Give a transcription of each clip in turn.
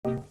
Oh,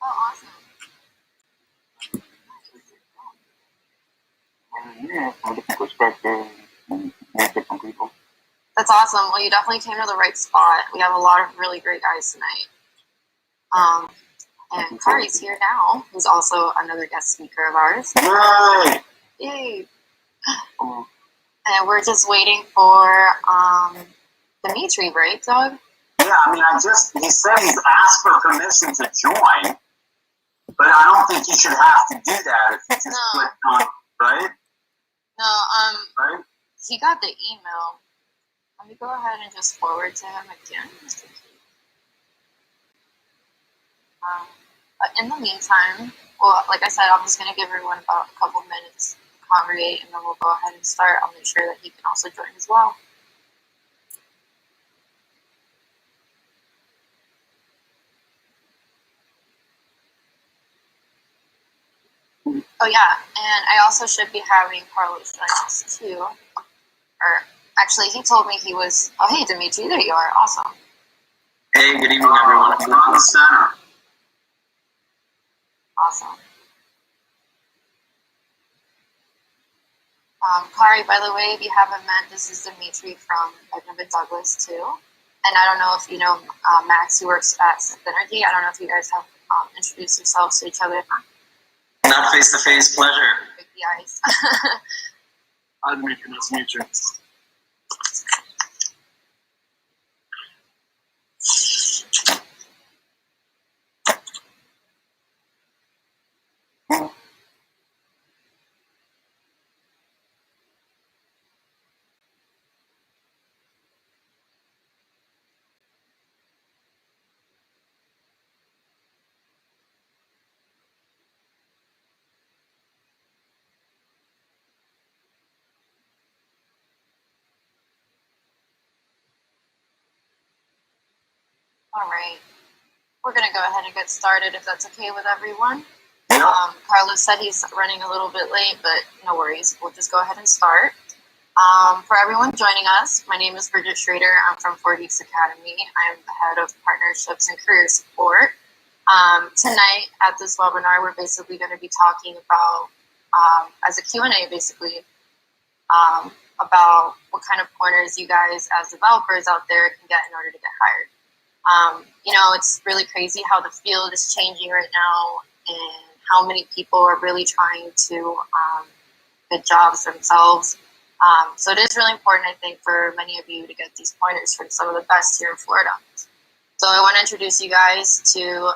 awesome. Yeah, from different perspectives and different people. That's awesome. Well, you definitely came to the right spot. We have a lot of really great guys tonight. And Kari's here now, who's also another guest speaker of ours. Yay! Yay! And we're just waiting for Dimitri, right, Doug? Yeah, I mean, he said he's asked for permission to join, but I don't think you should have to do that if you just click on, right? No, Right? he got the email. Let me go ahead and just forward to him again. But in the meantime, well, like I said, I'm just going to give everyone about a couple minutes to congregate, and then we'll go ahead and start. I'll make sure that he can also join as well. Oh yeah, and I also should be having Carlos join us too. Or actually, he told me he was. Oh hey, Dimitri, there you are. Awesome. Hey, good evening, everyone. You're on the center. Awesome. Kari, by the way, if you haven't met, this is Dimitri from Edmund Douglas too. And I don't know if you know Max, who works at Synergy. I don't know if you guys have introduced yourselves to each other. Not face-to-face, pleasure. Break the ice. Hi, Dimitri. Nice to meet you. All right. We're going to go ahead and get started if that's okay with everyone. Yeah. Carlos said he's running a little bit late, but no worries. We'll just go ahead and start. For everyone joining us, my name is Bridget Schraeder. I'm from 4 Geeks Academy. I'm the head of partnerships and career support. Tonight at this webinar, we're basically going to be talking about, as a Q&A basically, about what kind of pointers you guys as developers out there can get in order to get hired. It's really crazy how the field is changing right now and how many people are really trying to get jobs themselves. So it is really important, I think, for many of you to get these pointers from some of the best here in Florida. So I want to introduce you guys to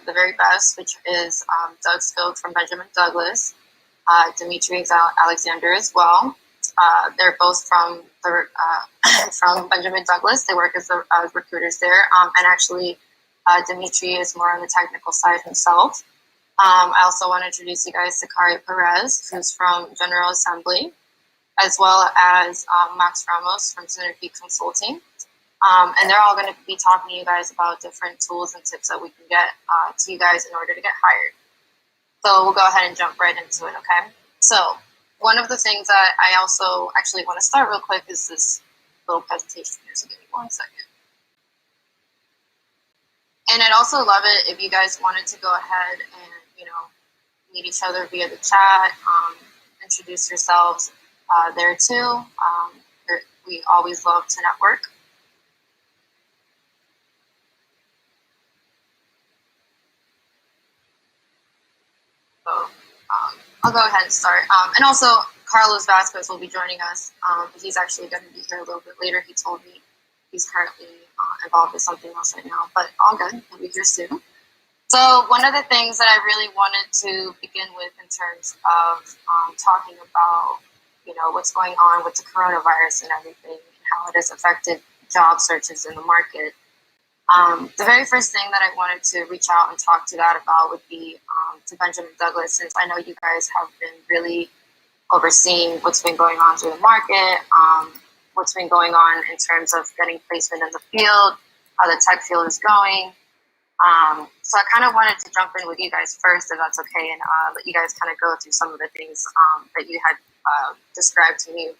the very best, which is Doug Skoke from Benjamin Douglas, Dimitri Alexander as well. They're both from Benjamin Douglas. They work as recruiters there. And actually, Dimitri is more on the technical side himself. I also want to introduce you guys to Kari Perez, who's from General Assembly, as well as Max Ramos from Synergy Consulting. And they're all going to be talking to you guys about different tools and tips that we can get to you guys in order to get hired. So we'll go ahead and jump right into it, okay? So one of the things that I also actually want to start real quick is this little presentation here, so give me 1 second. And I'd also love it if you guys wanted to go ahead and, meet each other via the chat, introduce yourselves there too. We always love to network. So I'll go ahead and start. And also, Carlos Vazquez will be joining us. He's actually going to be here a little bit later. He told me he's currently involved with something else right now, but all good. He'll be here soon. So one of the things that I really wanted to begin with in terms of talking about, what's going on with the coronavirus and everything and how it has affected job searches in the market. The very first thing that I wanted to reach out and talk to that about would be to Benjamin Douglas, since I know you guys have been really overseeing what's been going on through the market, what's been going on in terms of getting placement in the field, how the tech field is going. So I kind of wanted to jump in with you guys first, if that's okay, and let you guys kind of go through some of the things that you had described to me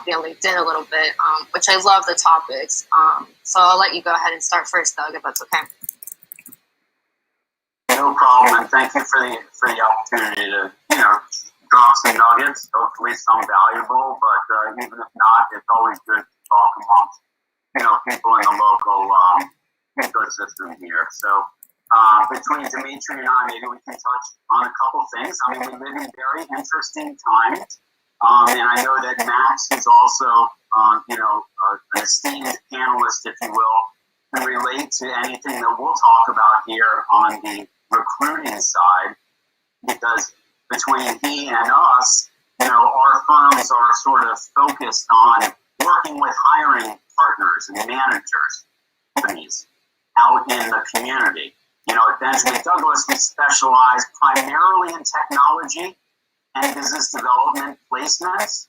via LinkedIn a little bit, which I love the topics. So I'll let you go ahead and start first, Doug, if that's okay. No problem, and thank you for the opportunity to drop some nuggets. Hopefully, some valuable, but even if not, it's always good to talk amongst people in the local ecosystem here. So between Dimitri and I, maybe we can touch on a couple things. I mean, we live in very interesting times. And I know that Max is also, an esteemed panelist, if you will, can relate to anything that we'll talk about here on the recruiting side, because between he and us, our firms are sort of focused on working with hiring partners and managers, companies out in the community. At Benjamin Douglas, we specialize primarily in technology and business development placements,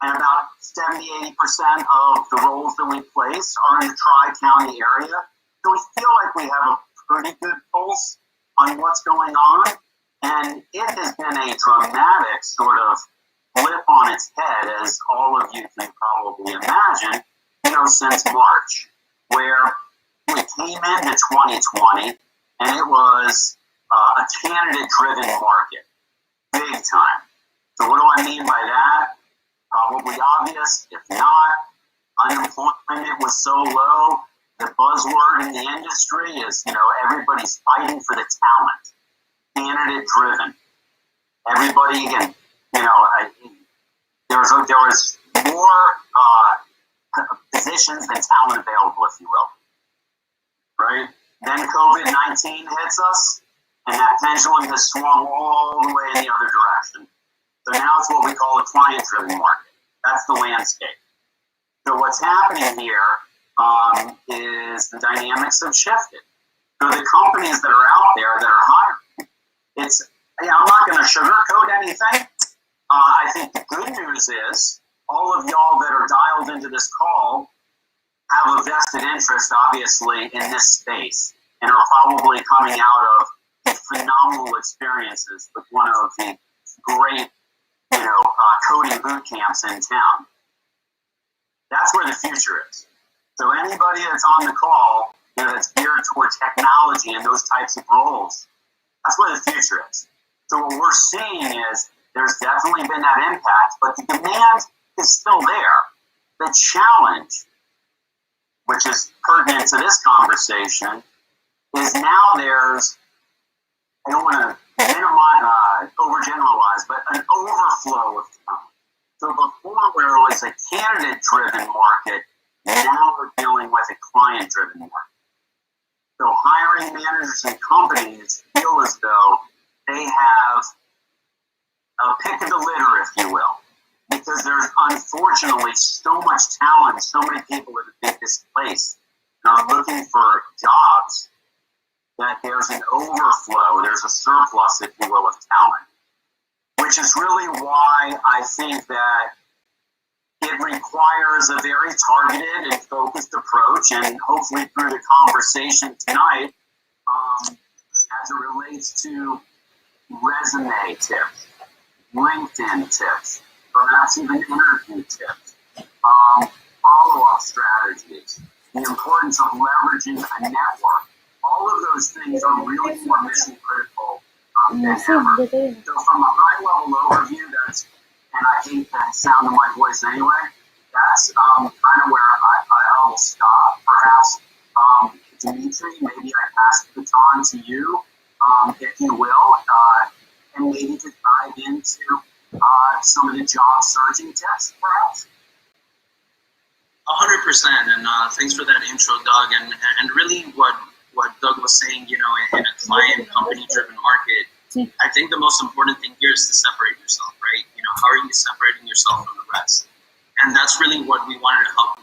and about 70-80% of the roles that we place are in the Tri-County area. So we feel like we have a pretty good pulse on what's going on, and it has been a dramatic sort of flip on its head, as all of you can probably imagine, since March, where we came into 2020, and it was a candidate-driven market. Big time. So what do I mean by that? Probably obvious. If not, unemployment was so low. The buzzword in the industry is, everybody's fighting for the talent. Candidate driven. Everybody, again, there was more positions than talent available, if you will. Right? Then COVID-19 hits us, and that pendulum has swung all the way in the other direction. So now it's what we call a client-driven market. That's the landscape. So what's happening here is the dynamics have shifted. So the companies that are out there that are hiring, I'm not going to sugarcoat anything. I think the good news is all of y'all that are dialed into this call have a vested interest, obviously, in this space and are probably coming out of phenomenal experiences with one of the great, coding boot camps in town. That's where the future is. So anybody that's on the call, that's geared toward technology and those types of roles, that's where the future is. So what we're seeing is there's definitely been that impact, but the demand is still there. The challenge, which is pertinent to this conversation, is now there's, I don't want to minimize, overgeneralize, but an overflow of talent. So before where it was a candidate-driven market, now we're dealing with a client-driven market. So hiring managers and companies feel as though they have a pick of the litter, if you will, because there's unfortunately so much talent, so many people that have been displaced and are looking for jobs that there's an overflow, there's a surplus, if you will, of talent, which is really why I think that it requires a very targeted and focused approach, and hopefully through the conversation tonight, as it relates to resume tips, LinkedIn tips, perhaps even interview tips, follow-up strategies, the importance of leveraging a network. All of those things are really more mission critical than ever. So from a high-level overview, that's, and I hate the sound of my voice anyway, that's kind of where I'll stop. Perhaps, Dimitri, maybe I pass the baton to you, if you will, and maybe to dive into some of the job searching tips, perhaps. 100%, and thanks for that intro, Doug. And really, what Doug was saying, in a client company-driven market, I think the most important thing here is to separate yourself, right? How are you separating yourself from the rest? And that's really what we wanted to help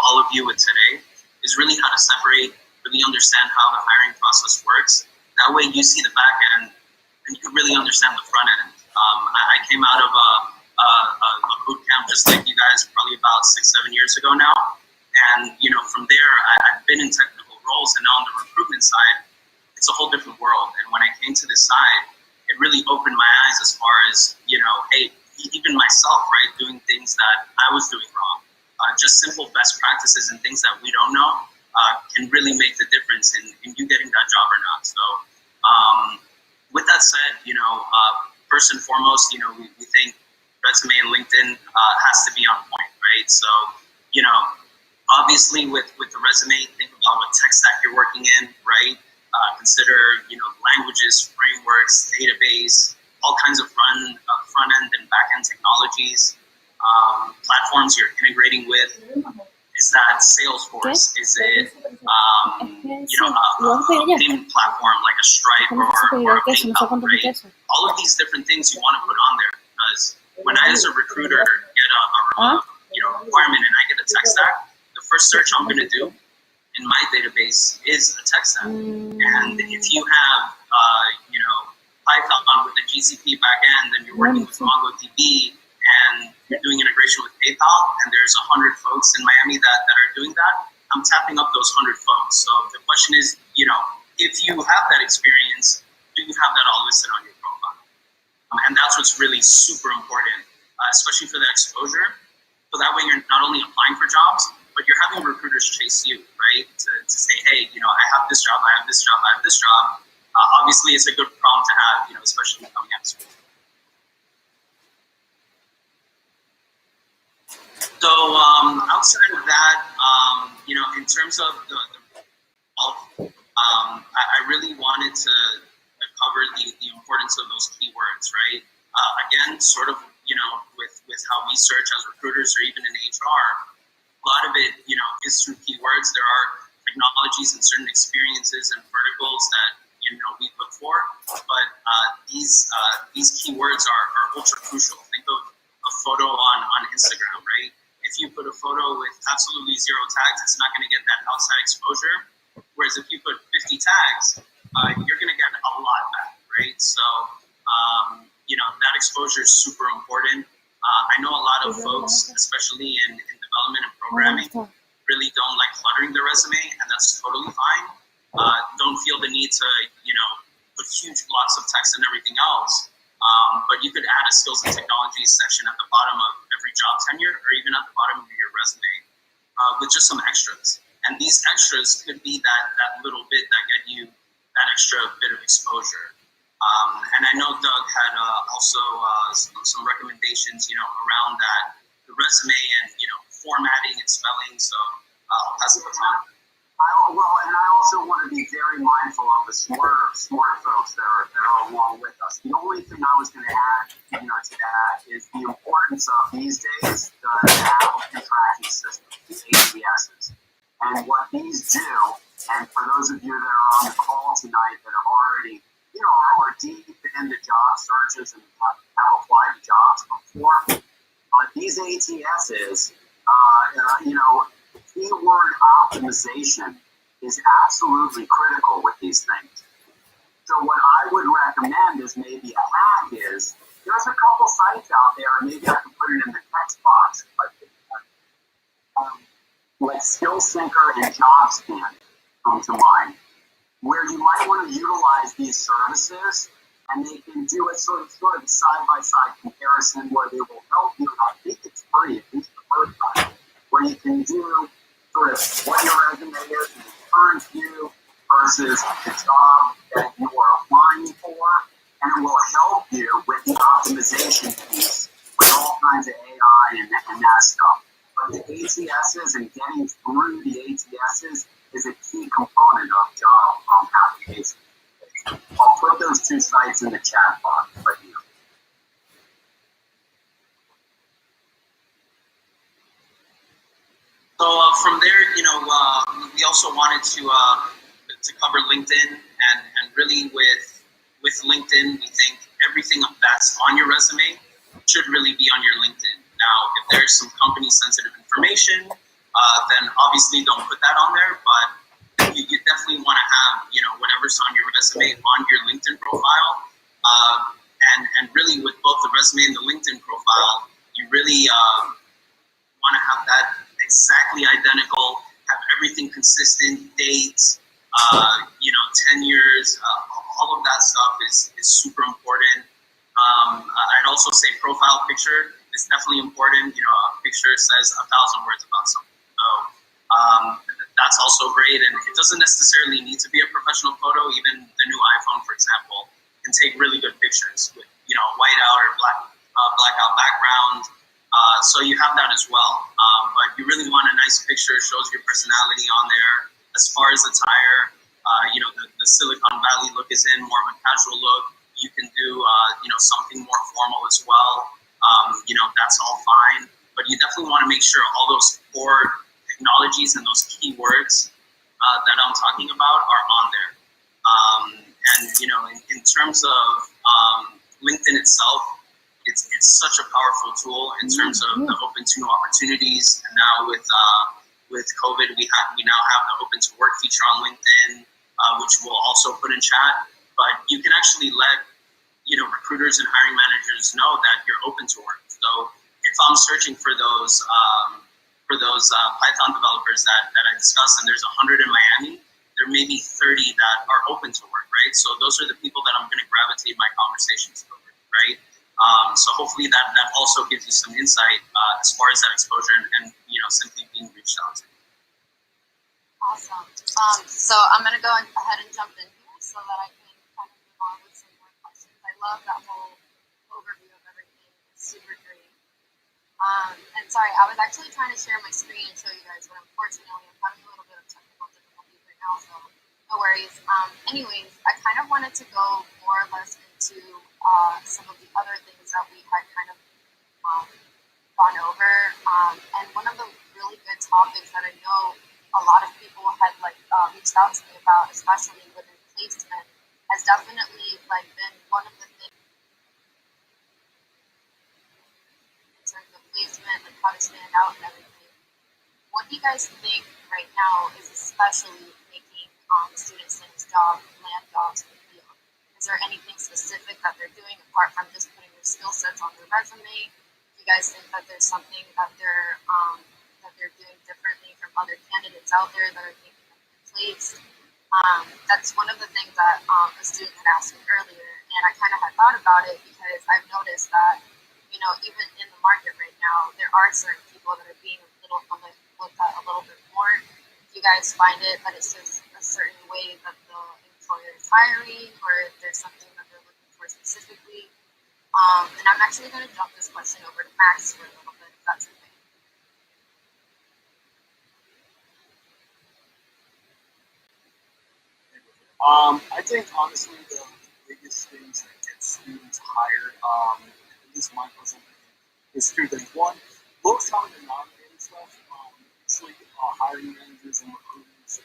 all of you with today, is really how to separate, really understand how the hiring process works. That way you see the back end and you can really understand the front end. I came out of a boot camp just like you guys, probably about 6-7 years ago now. And, from there, I've been in technical roles, and now on the recruitment side, it's a whole different world. And when I came to this side, it really opened my eyes as far as, hey, even myself, right, doing things that I was doing wrong. Just simple best practices and things that we don't know can really make the difference in you getting that job or not. So with that said, first and foremost, we think resume and LinkedIn has to be on point, right? So, obviously with the resume, think about what tech stack you're working in, right? Consider, languages, frameworks, database, all kinds of front end and back end technologies, platforms you're integrating with. Is that Salesforce? Is it, a payment platform like a Stripe or a PayPal, right? All of these different things you want to put on there, because when I, as a recruiter, get a requirement and I get a tech stack, the first search I'm going to do in my database is a tech stack. And if you have, Python with a GCP backend, and you're working with MongoDB, and you're doing integration with PayPal, and there's 100 folks in Miami that are doing that, I'm tapping up those 100 folks. So the question is, if you have that experience, do you have that all listed on your profile? And that's what's really super important, especially for that exposure. So that way you're not only applying for jobs, but you're having recruiters chase you, right? To say, hey, I have this job, I have this job, I have this job. Obviously, it's a good problem to have, especially coming out of school. So outside of that, in terms of I really wanted to cover the importance of those keywords, right? Again, sort of, with how we search as recruiters or even in HR, a lot of it, is through keywords. There are technologies and certain experiences and verticals that, we look for, but these keywords are ultra crucial. Think of a photo on Instagram, right? If you put a photo with absolutely 0 tags, it's not going to get that outside exposure. Whereas if you put 50 tags, you're going to get a lot back, right? So, that exposure is super important. I know a lot of folks, especially in development and programming, really don't like cluttering their resume, and that's totally fine. Don't feel the need to, put huge blocks of text and everything else. But you could add a skills and technologies section at the bottom of every job tenure, or even at the bottom of your resume, with just some extras. And these extras could be that little bit that get you that extra bit of exposure. And I know Doug had also some recommendations, around that, the resume and, formatting and spelling. So I'll pass it on. And I also want to be very mindful of the smarter folks that are along with us. The only thing I was going to add, to that is the importance of these days the applicant tracking system, the ATSs, and what these do. And for those of you that are on the call tonight that are already, are deep into job searches and have applied to jobs before, these ATSs, keyword optimization is absolutely critical with these things. So what I would recommend is maybe a hack is, there's a couple sites out there, maybe I can put it in the text box, like SkillSyncer and JobScan come to mind, where you might want to utilize these services, and they can do a sort of side-by-side comparison where they will help you. I think it's free, at least the first time, where you can do sort of what your resume is in the current view versus the job that you are applying for, and it will help you with the optimization piece with all kinds of AI and that stuff. But the ATSs and getting through the ATSs is a key component of job application. I'll put those two sites in the chat box right here. So from there, we also wanted to cover LinkedIn, and really with LinkedIn, we think everything that's on your resume should really be on your LinkedIn. Now, if there's some company-sensitive information, then obviously don't put that on there. But you definitely want to have whatever's on your resume on your LinkedIn profile, and really with both the resume and the LinkedIn profile, you really want to have that exactly identical, have everything consistent, dates, tenures, all of that stuff is super important. I'd also say profile picture is definitely important. A picture says 1,000 words about something. So that's also great, and it doesn't necessarily need to be a professional photo. Even the new iPhone, for example, can take really good pictures with whiteout or blackout background. So you have that as well. But you really want a nice picture, shows your personality on there. As far as attire, the Silicon Valley look is in, more of a casual look. You can do, something more formal as well. That's all fine. But you definitely want to make sure all those core technologies and those keywords that I'm talking about are on there. In terms of LinkedIn itself, it's such a powerful tool in terms of the open to new opportunities. And now with COVID, we now have the open to work feature on LinkedIn, which we'll also put in chat. But you can actually let recruiters and hiring managers know that you're open to work. So if I'm searching for those Python developers that I discussed, and there's 100 in Miami, there may be 30 that are open to work, right? So those are the people that I'm going to gravitate my conversations over, right? So hopefully that also gives you some insight as far as that exposure and simply being reached out to. Awesome. So I'm going to go ahead and jump in here so that I can kind of move on with some more questions. I love that whole overview of everything. It's super great. And sorry, I was actually trying to share my screen and show you guys, but unfortunately I'm having a little bit of technical difficulties right now, so no worries. Anyways, I kind of wanted to go more or less into some of the other things that we had kind of gone over. And one of the really good topics that I know a lot of people had reached out to me about, especially within placement, has definitely been one of the things in terms of placement, how to stand out and everything. What do you guys think right now is especially making students in this job land jobs in the field? Is there anything specific that they're doing apart from just putting their skill sets on their resume? Do you guys think that there's something that they're they're doing differently from other candidates out there that are taking up their place. That's one of the things that a student had asked me earlier, and I kind of had thought about it because I've noticed that, you know, even in the market right now, there are certain people that are being looked at a little bit more. If you guys find it that it's just a certain way that the employer is hiring, or if there's something that they're looking for specifically. And I'm actually going to jump this question over to Max for a little bit, if that's okay. I think honestly the biggest things that get students hired, at least my personal opinion, is two things. One, most common denominator stuff. Usually, hiring managers and recruiters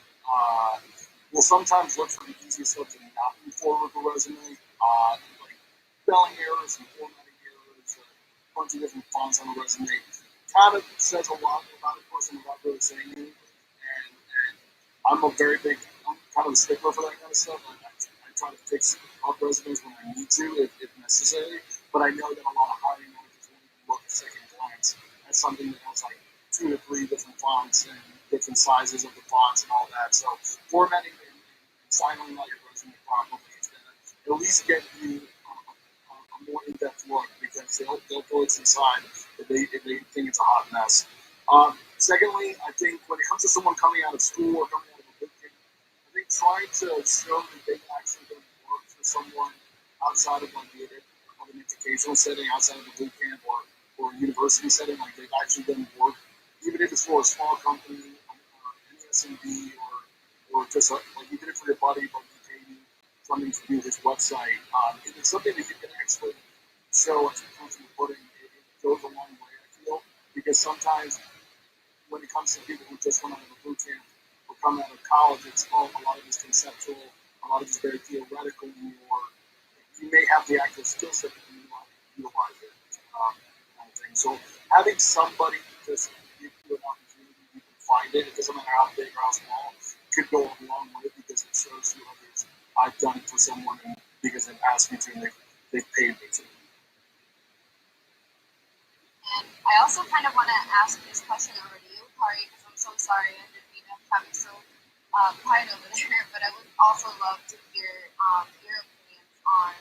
will sometimes look for the easiest stuff to not move forward with a resume, like spelling errors and formatting errors, a bunch of different fonts on a resume. Kind of says a lot about a person without really saying anything. And I'm kind of a stickler for that kind of stuff. I try to fix up resumes when I need to, if necessary. But I know that a lot of hiring managers won't even look at second glance at something that has like 2 to 3 different fonts and different sizes of the fonts and all that. So formatting and styling out your resume properly is going to at least get you a more in-depth look, because they'll go inside if they think it's a hot mess. Secondly, I think when it comes to someone coming out of school or coming out of a bootcamp, I think trying to show that they've actually done work for someone outside of like an educational setting, outside of a bootcamp or a university setting, like they've actually done work, even if it's for a small company, an SMB, or just like even if for your buddy, but you pay me something to do his website, if it's something that you can actually show as it comes from the pudding, it goes a long way, I feel, because sometimes when it comes to people who just went out of a boot camp or come out of college, it's a lot of it's conceptual, a lot of it's very theoretical, or you may have the actual skill set that you utilize it, kind of thing. So having somebody just give you an opportunity, you can find it, it doesn't matter how big or how small, could go a long way, because it shows you others, I've done it for someone, and because they've asked me to, and they've paid me to. And I also kind of want to ask this question over to you, Kari, because I'm so sorry I didn't mean to have you so quiet over there, but I would also love to hear your opinions on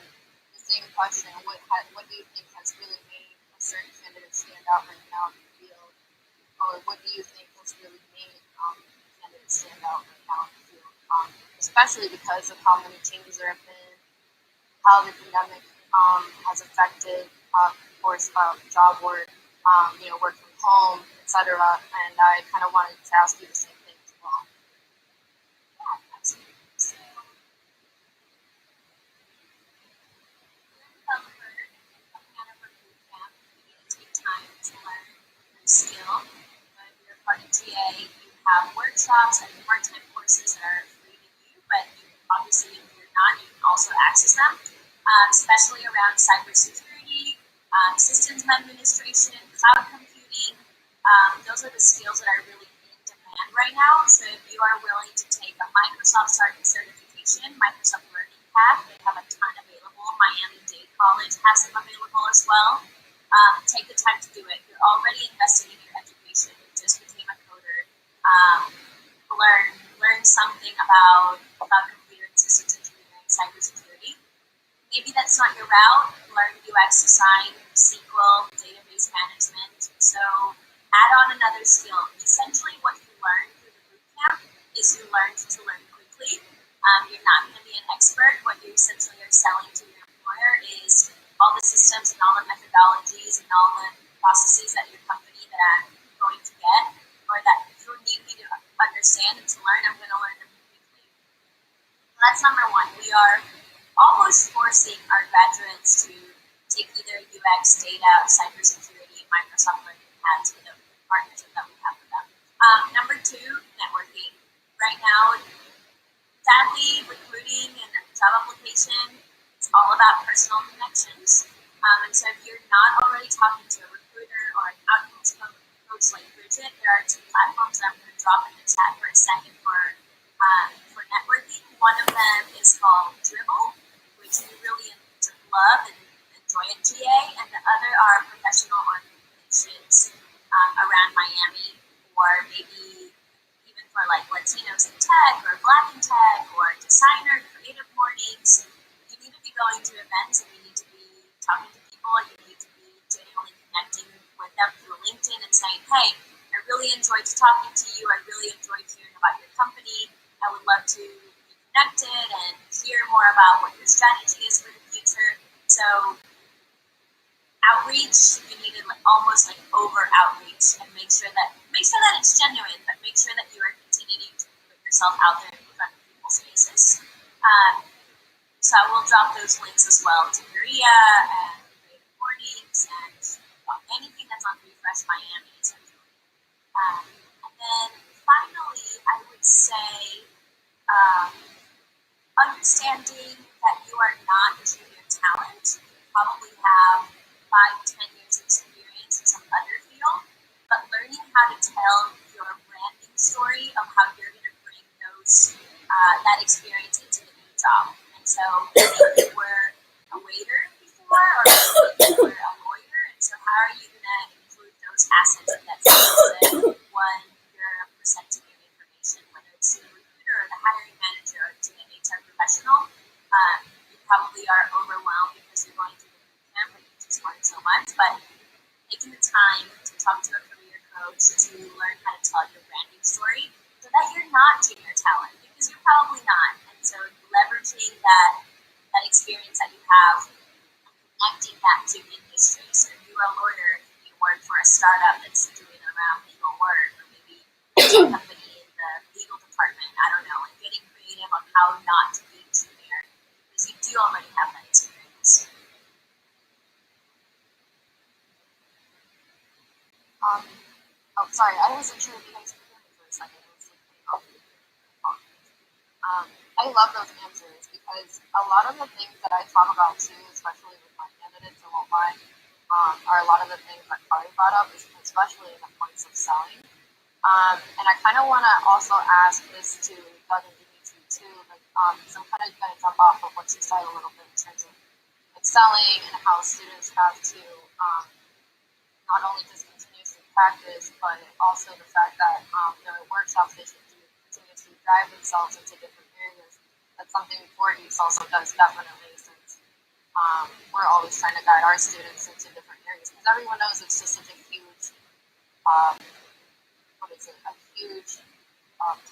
the same question. What do you think has really made a certain candidate stand out right now in the field? Or what do you think has really made candidates stand out right now in the field? Especially because of how many changes there have been, how the pandemic has affected, of course, job work, work from home, etc. And I kind of wanted to ask you the same thing as well. Yeah, absolutely. So, developer coming out of a boot camp, you need to take time to learn a skill. But if you're part of TA, you have workshops and part-time courses that are free to you, but obviously if you're not, you can also access them, especially around cybersecurity, systems administration, cloud computing. Those are the skills that are really in demand right now. So if you are willing to take a Microsoft certification, Microsoft Learning Path, they have a ton available. Miami-Dade College has them available as well. Take the time to do it. You're already investing in your education. You just became a coder. Learn something about computer and systems engineering, cybersecurity. Maybe that's not your route. Learn UX design, SQL, database management. So add on another skill. Essentially what you learn through the bootcamp is you learn to learn quickly. You're not going to be an expert. What you essentially are selling to your employer is all the systems and all the methodologies and all the processes that your company that I'm going to get, or that you need me to understand and to learn. I'm going to learn them quickly. That's number one. We are almost forcing our graduates to take either UX, data, or cybersecurity, Microsoft Learning Paths with the partnership that we have with them. Number two, networking. Right now, sadly, recruiting and job application, it's all about personal connections. And so if you're not already talking to a recruiter or an outcomes coach like Bridget, there are 2 platforms that I'm going to drop in the chat for a second for networking. One of them is called Dribble, which we really love and enjoy at TA, and the other are professional organizations around Miami or or maybe even for like Latinos in tech or Black in tech or designer creative mornings, you need to be going to events and you need to be talking to people. You need to be genuinely connecting with them through LinkedIn and saying, hey, I really enjoyed talking to you. I really enjoyed hearing about your company. I would love to be connected and hear more about what your strategy is for the future. So outreach, you need to almost like over outreach and make sure that it's genuine, but make sure that you are continuing to put yourself out there in front of people's faces. So I will drop those links as well to Maria and Creative Mornings and anything that's on Refresh Miami, essentially. And then finally, I would say understanding that you are not junior talent. You probably have 5-10 years experience in some other field, but learning how to tell your branding story of how you're going to bring those that experience into the new job. And so maybe you were a waiter before, or maybe you were a lawyer, and so how are you going to include those assets in that skill when you're presenting your information, whether it's to the recruiter or the hiring manager or to the HR professional. You probably are overwhelmed because you're going through the bootcamp and you just learn so much, but taking the time to talk to a career coach to learn how to tell your branding story so that you're not junior talent, because you're probably not. And so leveraging that experience that you have and connecting that to industry. So if you're a lawyer, you work for a startup that's doing around legal work, or maybe a company in the legal department, I don't know, and getting creative on how not to be junior, because you do already have that experience. Sorry, I wasn't sure if you guys could hear me for a second. I love those answers because a lot of the things that I talk about too, especially with my candidates and whatnot, are a lot of the things that Kari brought up, especially in the points of selling. And I kind of want to also ask this to Doug and Dimitri too, like, so I'm kind of going to jump off of what you said a little bit in terms of like selling and how students have to not only just continuously practice, but also the fact that there are workshops they should do continuously drive themselves into different areas. That's something Forties also does definitely, since we're always trying to guide our students into different areas, because everyone knows it's just such a huge, a huge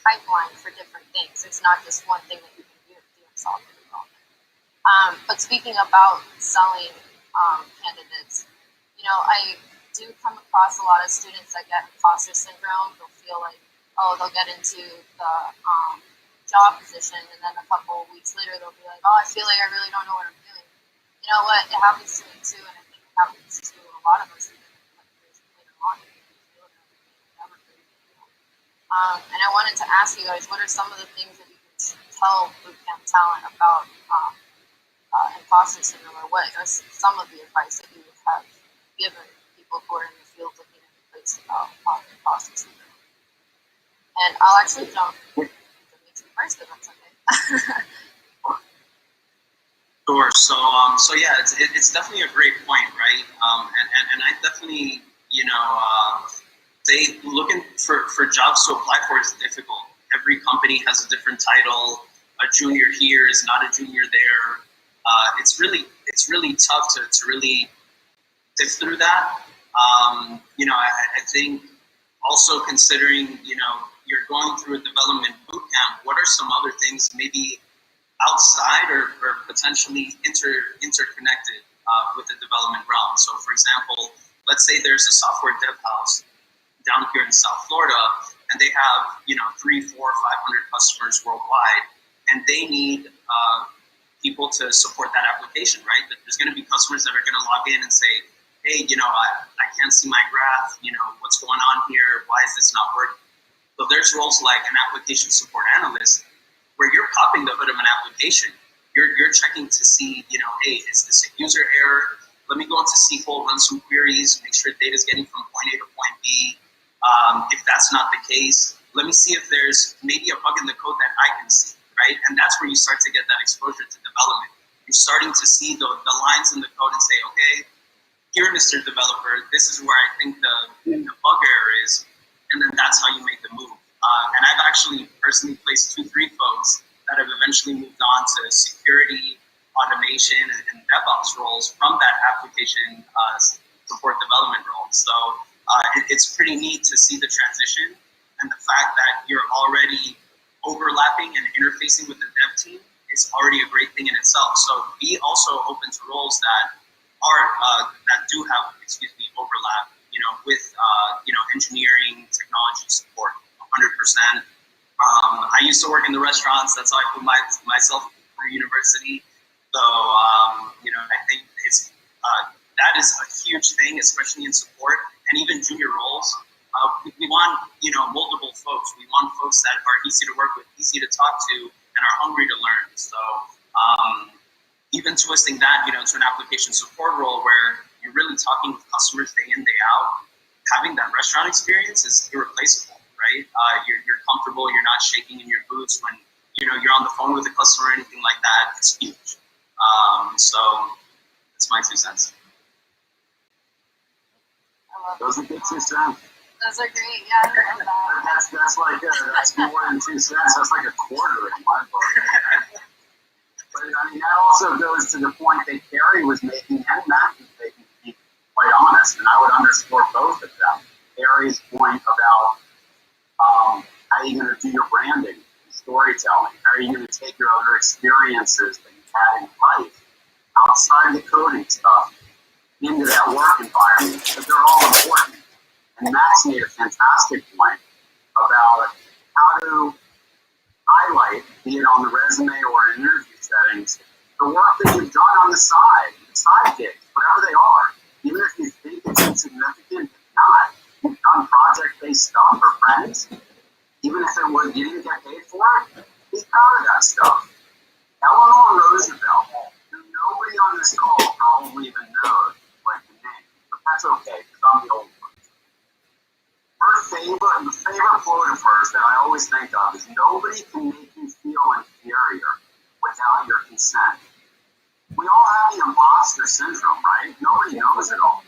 pipeline for different things. It's not just one thing that you can do in software development. But speaking about selling candidates, I do come across a lot of students that get imposter syndrome. They'll feel like, they'll get into the job position, and then a couple of weeks later they'll be like, I feel like I really don't know what I'm doing. You know what? It happens to me too, and I think it happens to a lot of us even years later on. And I wanted to ask you guys, what are some of the things that you can tell Bootcamp Talent about imposter syndrome, or what are some of the advice that you would have given people who are in the field looking at the place about imposter syndrome? And I'll actually jump to Dimitri first, if that's okay. Sure. So yeah, it's definitely a great point, right? And I definitely, say looking for jobs to apply for is difficult. Every company has a different title. A junior here is not a junior there. It's really tough to really sift through that. I think also considering, you're going through a development bootcamp, what are some other things maybe outside or potentially interconnected with the development realm? So for example, let's say there's a software dev house down here in South Florida, and they have 300, 400, 500 customers worldwide, and they need people to support that application, right? But there's going to be customers that are going to log in and say, hey, I can't see my graph, what's going on here, why is this not working? So there's roles like an application support analyst, where you're popping the hood of an application. You're checking to see, hey, is this a user error? Let me go into SQL, run some queries, make sure data is getting from point A to point B. If that's not the case, let me see if there's maybe a bug in the code that I can see, right? And that's where you start to get that exposure to development. You're starting to see the lines in the code and say, okay, here, Mr. Developer, this is where I think the bug error is. and then that's how you make the move. And I've actually personally placed 2-3 folks that have eventually moved on to security, automation, and DevOps roles from that application support development role. So it's pretty neat to see the transition, and the fact that you're already overlapping and interfacing with the dev team is already a great thing in itself. So be also open to roles that are that do have overlap, with engineering, technology support, 100%. I used to work in the restaurants. That's how I put myself through university. So I think it's that is a huge thing, especially in support and even junior roles. We want multiple folks. We want folks that are easy to work with, easy to talk to, and are hungry to learn. So even twisting that to an application support role where you're really talking with customers day in, day out, having that restaurant experience is irreplaceable, right? You're comfortable. You're not shaking in your boots when you're on the phone with a customer or anything like that. It's huge. So that's my 2 cents. Those are good 2 cents. Those are great. Yeah, I love that. That's like that's more than 2 cents. That's like a quarter in my book. But that also goes to the point that Carrie was making and Matt was making, to be quite honest, and I would underscore both of them. Carrie's point about how are you going to do your branding, storytelling? How are you going to take your other experiences that you've had in life outside the coding stuff into that work environment? Because they're all important. And Max made a fantastic point about how to highlight, be it on the resume or in interview settings, the work that you've done on the side gigs, whatever they are. Even if you think it's insignificant, it's not. You've done project-based stuff for friends. Even if you didn't get paid for it, be proud of that stuff. Eleanor Roosevelt, who nobody on this call probably even knows, like the name, but that's okay, because I'm the old one. The favorite quote of hers that I always think of is, nobody can make you feel inferior without your consent. We all have the imposter syndrome, right? Nobody knows it all.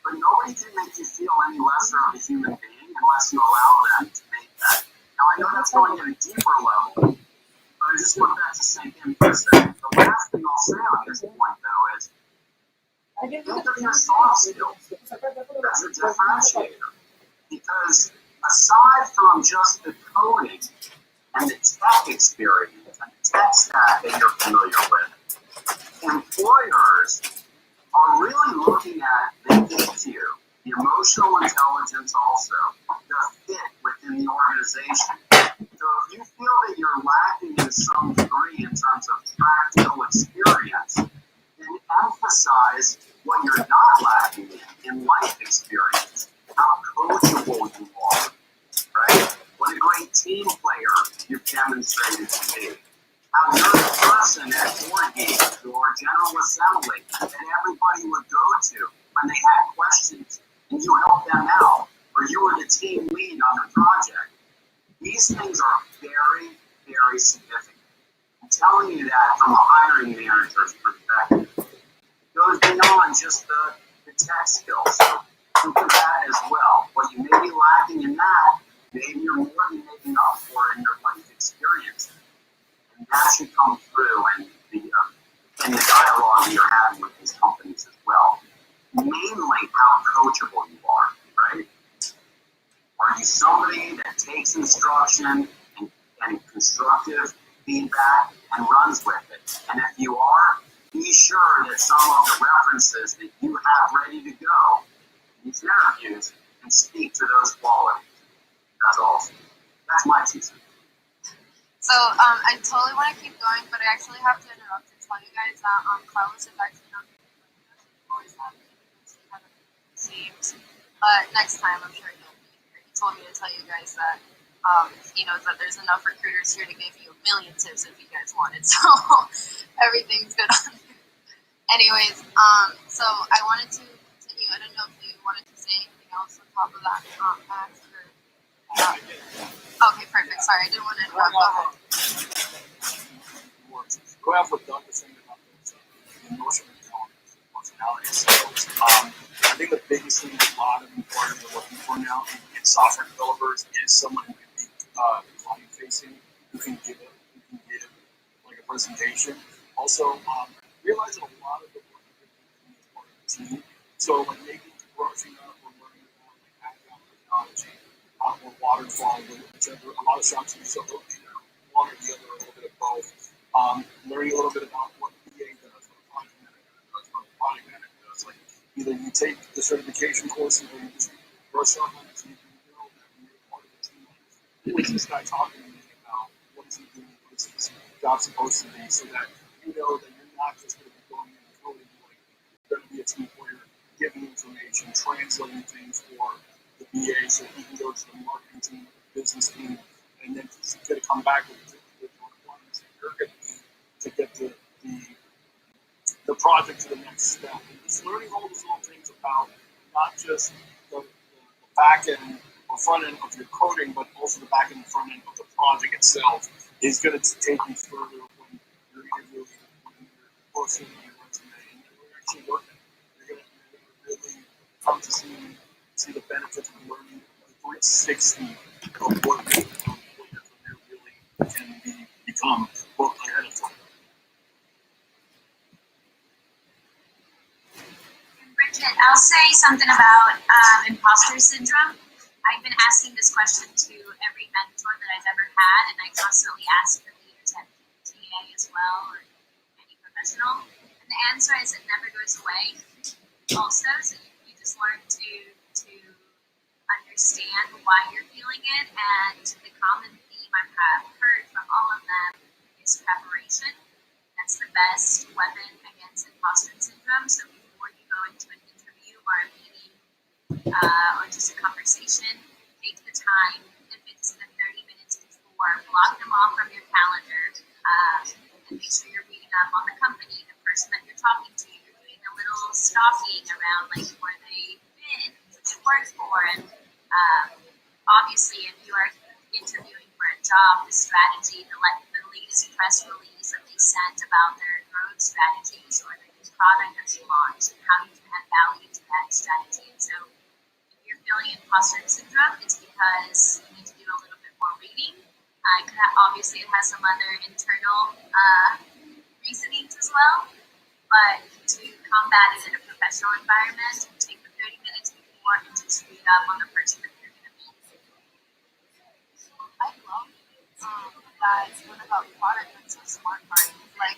But nobody can make you feel any lesser of a human being unless you allow them to make that. Now, I know that's going at a deeper level, but I just want that to sink in for a second. The last thing I'll say on this point, though, is think of your soft skills as a differentiator. Because aside from just the coding and the tech experience and the tech stack that you're familiar with, employers are really looking at the EQ, the emotional intelligence also, the fit within the organization. So if you feel that you're lacking in some degree in terms of practical experience, then emphasize what you're not lacking in life experience. How coachable you are, right? What a great team player you've demonstrated to be. How you're the person at board games or General Assembly that everybody would go to when they had questions, and you helped them out, or you were the team lead on the project. These things are very, very significant. I'm telling you that from a hiring manager's perspective. It goes beyond just the tech skills. Think of that as well. What you may be lacking in that, maybe you're more than making up for in your life experience. And that should come through in the dialogue you're having with these companies as well. Mainly how coachable you are, right? Are you somebody that takes instruction and constructive feedback and runs with it? And if you are, be sure that some of the references that you have ready to go these interviews and speak to those qualities. That's awesome. That's my 2 cents. So I totally want to keep going, but I actually have to interrupt and tell you guys that Carlos is actually not always seems. But next time, I'm sure he'll be here. He told me to tell you guys that he knows that there's enough recruiters here to give you a million tips if you guys wanted. So everything's good on there. Anyways, so I wanted to continue. I don't know if you wanted to say anything else on top of that, Max, or okay, perfect. Sorry, I didn't want to interrupt. Go ahead. Go ahead with Doug was saying about those emotional personality skills. I think the biggest thing a lot of employers are looking for now, and software developers is someone who can be client facing, who can give like a presentation. Also, realize that a lot of the work that you're doing is part of the team. So like maybe brushing up or learning about like agile technology or waterfall, whichever. A lot of shops use one or the other, a little bit of both. Learning a little bit about what PA does, what a project manager does, what a product manager does. Like either you take the certification courses or you just brush up on it so you can know that when you're part of the team. What is this guy talking to me about? What is he doing? What is his job supposed to be? So that you know that you're not just going to be going in and coding. Like you're going to be a team player, giving information, translating things for the BA so he can go to the marketing team, the business team, and then he's going to come back with the requirements that you're going to need to get the project to the next step. And just learning all those little things about not just the back end or front end of your coding, but also the back end and front end of the project itself is going to take you further when you're interviewing, when you're posting on your resume, and you're actually working. You're going to really come to see the benefits of learning the 360 of what your career really can become both ahead of time. Bridget, I'll say something about imposter syndrome. I've been asking this question to every mentor that I've ever had, and I constantly ask for leaders at TA as well, or any professional. And the answer is it never goes away. Also, so you just learn to understand why you're feeling it, and the common theme I have heard from all of them is preparation. That's the best weapon against imposter syndrome. So before you go into an interview or a meeting or just a conversation, take the time, if it's the 30 minutes before, block them off from your calendar, and make sure you're reading up on the company, the person that you're talking to. You're doing a little stalking around like where they've been, who they work for, and obviously if you are interviewing for a job, the strategy, the latest press release that they sent about their growth strategies or the new product that they launched and how you can add value to that strategy. And so if you're feeling imposter syndrome, it's because you need to do a little bit more reading. Obviously, it has some other internal reasonings as well, but to combat it in a professional environment, take the 30 minutes before and just read up on the person that you're going to meet. I love that one about product. That's so smart, part. Like,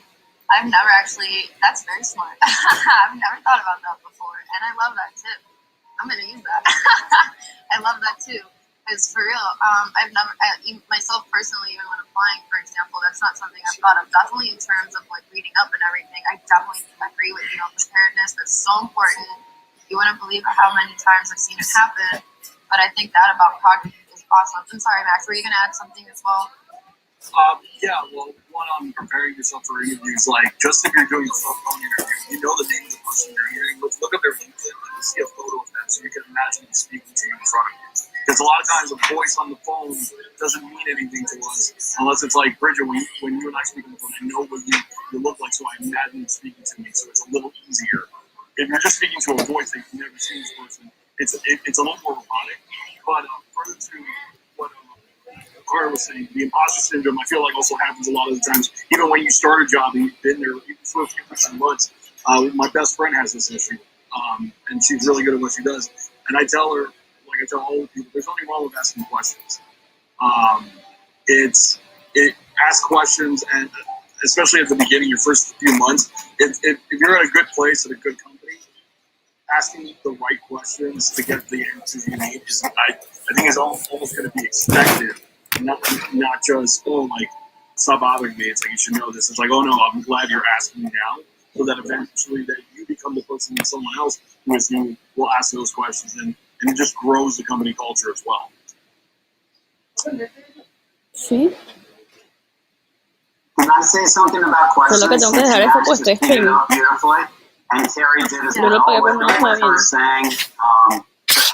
I've never actually, that's very smart. I've never thought about that before, and I love that tip. I'm going to use that. I love that too. Because for real, I've never, myself personally, even when applying, for example, that's not something I've thought of. Definitely in terms of like reading up and everything, I definitely agree with, preparedness. That's so important. You wouldn't believe how many times I've seen it happen. But I think that about product is awesome. I'm sorry, Max, were you going to add something as well? Yeah, well, one on preparing yourself for interviews, like just if you're doing a phone interview, you know the name of the person you're interviewing, look up their LinkedIn and see a photo of them so you can imagine them speaking to you in front of you. Because a lot of times a voice on the phone doesn't mean anything to us unless it's like Bridget, when you and I speak on the phone, I know what you look like, so I imagine you speaking to me, so it's a little easier. If you're just speaking to a voice that you've never seen this person, it's a little more robotic. But further to what Carter was saying, the imposter syndrome, I feel like also happens a lot of the times. Even when you start a job and you've been there even for a few months. My best friend has this issue, and she's really good at what she does. And I tell her, like I tell all the people, there's nothing wrong with asking questions. Ask questions, and especially at the beginning, your first few months, if you're at a good place at a good company, asking the right questions to get the answers you need is, I think, is almost going to be expected. Not just, stop bothering me. It's like, you should know this. It's like, oh no, I'm glad you're asking me now, so that eventually that you become the person that someone else who is new will ask those questions, and it just grows the company culture as well. Sí. Can I say something about questions? Solo que tengo que dejar esto puesto, es streaming. Beautifully, and Terry did as Yo lo pagué por well no with está her bien. saying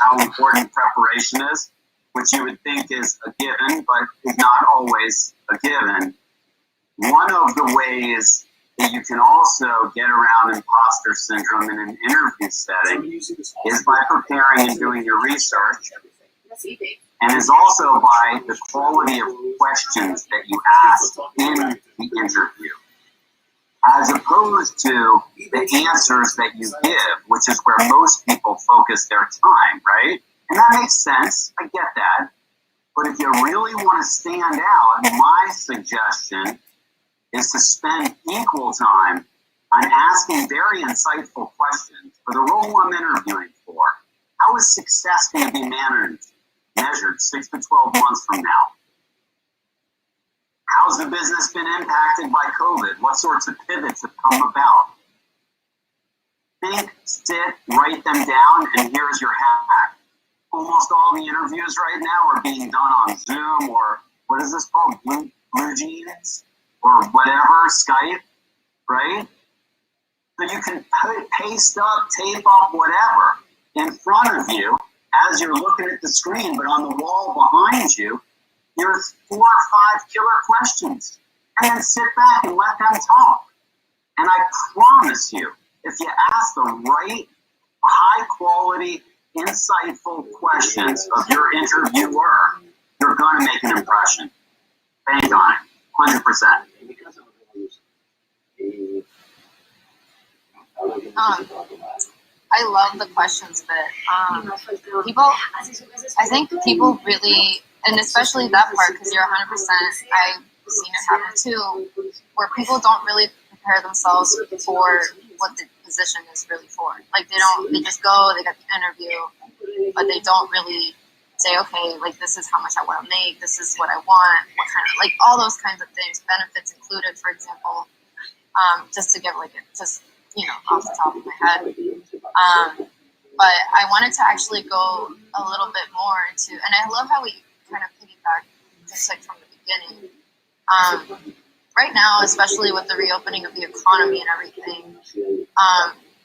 how important preparation is, which you would think is a given, but is not always a given. One of the ways that you can also get around imposter syndrome in an interview setting is by preparing and doing your research. and is also by the quality of questions that you ask in the interview, as opposed to the answers that you give, which is where most people focus their time, right? And that makes sense. I get that. But if you really want to stand out, my suggestion is to spend equal time on asking very insightful questions for the role I'm interviewing for. How is success going to be measured 6 to 12 months from now? How's the business been impacted by COVID? What sorts of pivots have come about? Think, sit, write them down, and here's your hack. Almost all the interviews right now are being done on Zoom or what is this called? Blue Jeans or whatever, Skype, right? So you can paste up, tape up, whatever in front of you as you're looking at the screen, but on the wall behind you, there's 4 or 5 killer questions. And then sit back and let them talk. And I promise you, if you ask the right, high quality, insightful questions of your interviewer, you're going to make an impression. Bank on it, 100%. I love the questions that people, I think people really, and especially that part, because you're 100%, I've seen it happen too, where people don't really prepare themselves for what the position is really for. Like they just go, they get the interview, but they don't really say, okay, like this is how much I want to make, this is what I want, what kind of, like all those kinds of things, benefits included, for example, just to get like it, just, you know, off the top of my head. But I wanted to actually go a little bit more into, and I love how we kind of piggyback just like from the beginning. Right now, especially with the reopening of the economy and everything,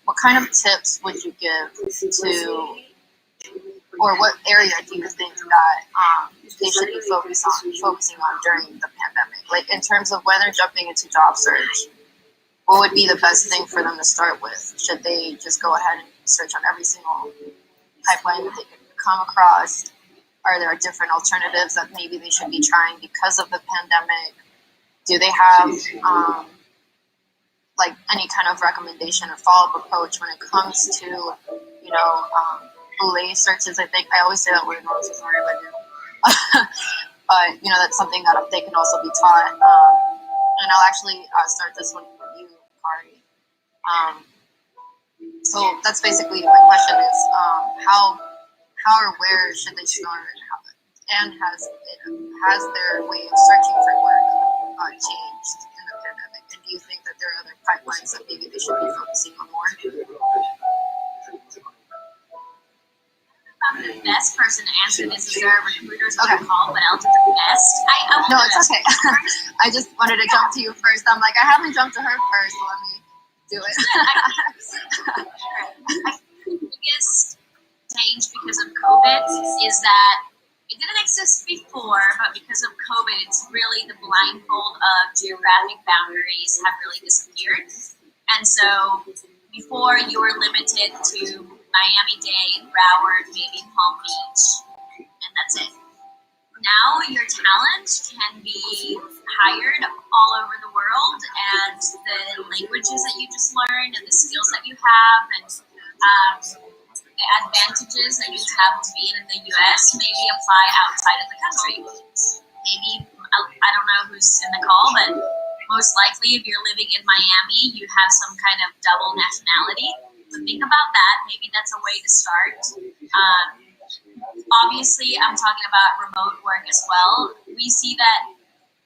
what kind of tips would you give to, or what area do you think that they should be focusing on during the pandemic? Like in terms of when they're jumping into job search, what would be the best thing for them to start with? Should they just go ahead and search on every single pipeline that they could come across? Are there different alternatives that maybe they should be trying because of the pandemic? Do they have like any kind of recommendation or follow-up approach when it comes to, you know, Boole searches? I think I always say that word wrong, so sorry if I do. But you know, that's something that they can also be taught. And I'll actually start this one for you, Kari. So that's basically my question is how or where should they start? And has their way of searching for work changed in the pandemic? And do you think that there are other pipelines that maybe they should be focusing on more? I'm the best person to answer this. Is there a recruiters on the call, but I'll do the best. No, it's okay. I just wanted to jump to you first. I'm like, I haven't jumped to her first, so let me do it. I think the biggest change because of COVID is that it didn't exist before, but because of COVID, it's really the blindfold of geographic boundaries have really disappeared. And so before you were limited to Miami-Dade, Broward, maybe Palm Beach, and that's it. Now your talent can be hired all over the world, and the languages that you just learned and the skills that you have and the advantages that you have of being in the U.S. maybe apply outside of the country. Maybe, I don't know who's in the call, but most likely if you're living in Miami, you have some kind of double nationality. So think about that. Maybe that's a way to start. Obviously, I'm talking about remote work as well. We see that,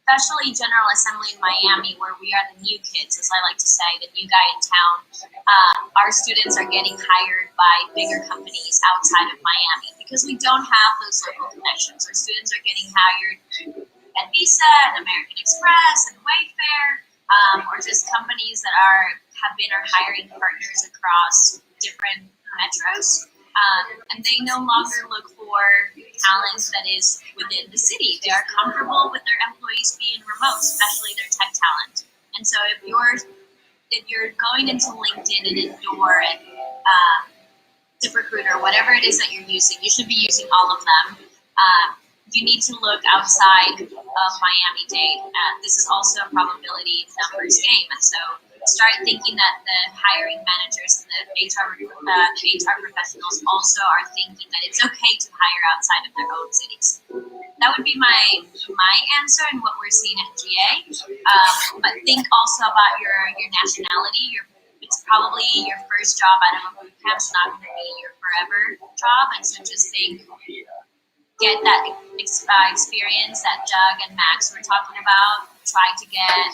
especially General Assembly in Miami, where we are the new kids, as I like to say, the new guy in town. Our students are getting hired by bigger companies outside of Miami because we don't have those local connections. Our students are getting hired at Visa and American Express and Wayfair, or just companies that have been our hiring partners across different metros. And they no longer look for talent that is within the city. They are comfortable with their employees being remote, especially their tech talent. And so if you're going into LinkedIn and Indoor and ZipRecruiter, whatever it is that you're using, you should be using all of them. You need to look outside of Miami-Dade. This is also a probability numbers game, and so start thinking that the hiring managers and the HR professionals also are thinking that it's okay to hire outside of their own cities. That would be my answer and what we're seeing at GA. But think also about your nationality. It's probably your first job out of a boot camp. It's not going to be your forever job, and so just think, get that experience that Doug and Max were talking about. Try to get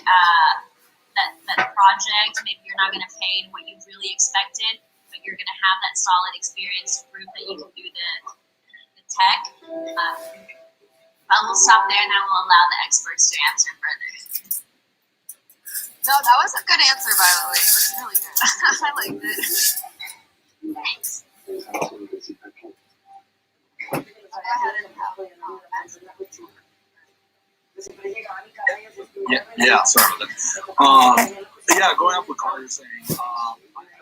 that project. Maybe you're not going to pay what you really expected, but you're going to have that solid experience to prove that you can do the tech. But we'll stop there and I will allow the experts to answer further. No, that was a good answer, by the way. It was really good. I liked it. Thanks. Yeah, sorry about that. Yeah, going off what Carter's saying, I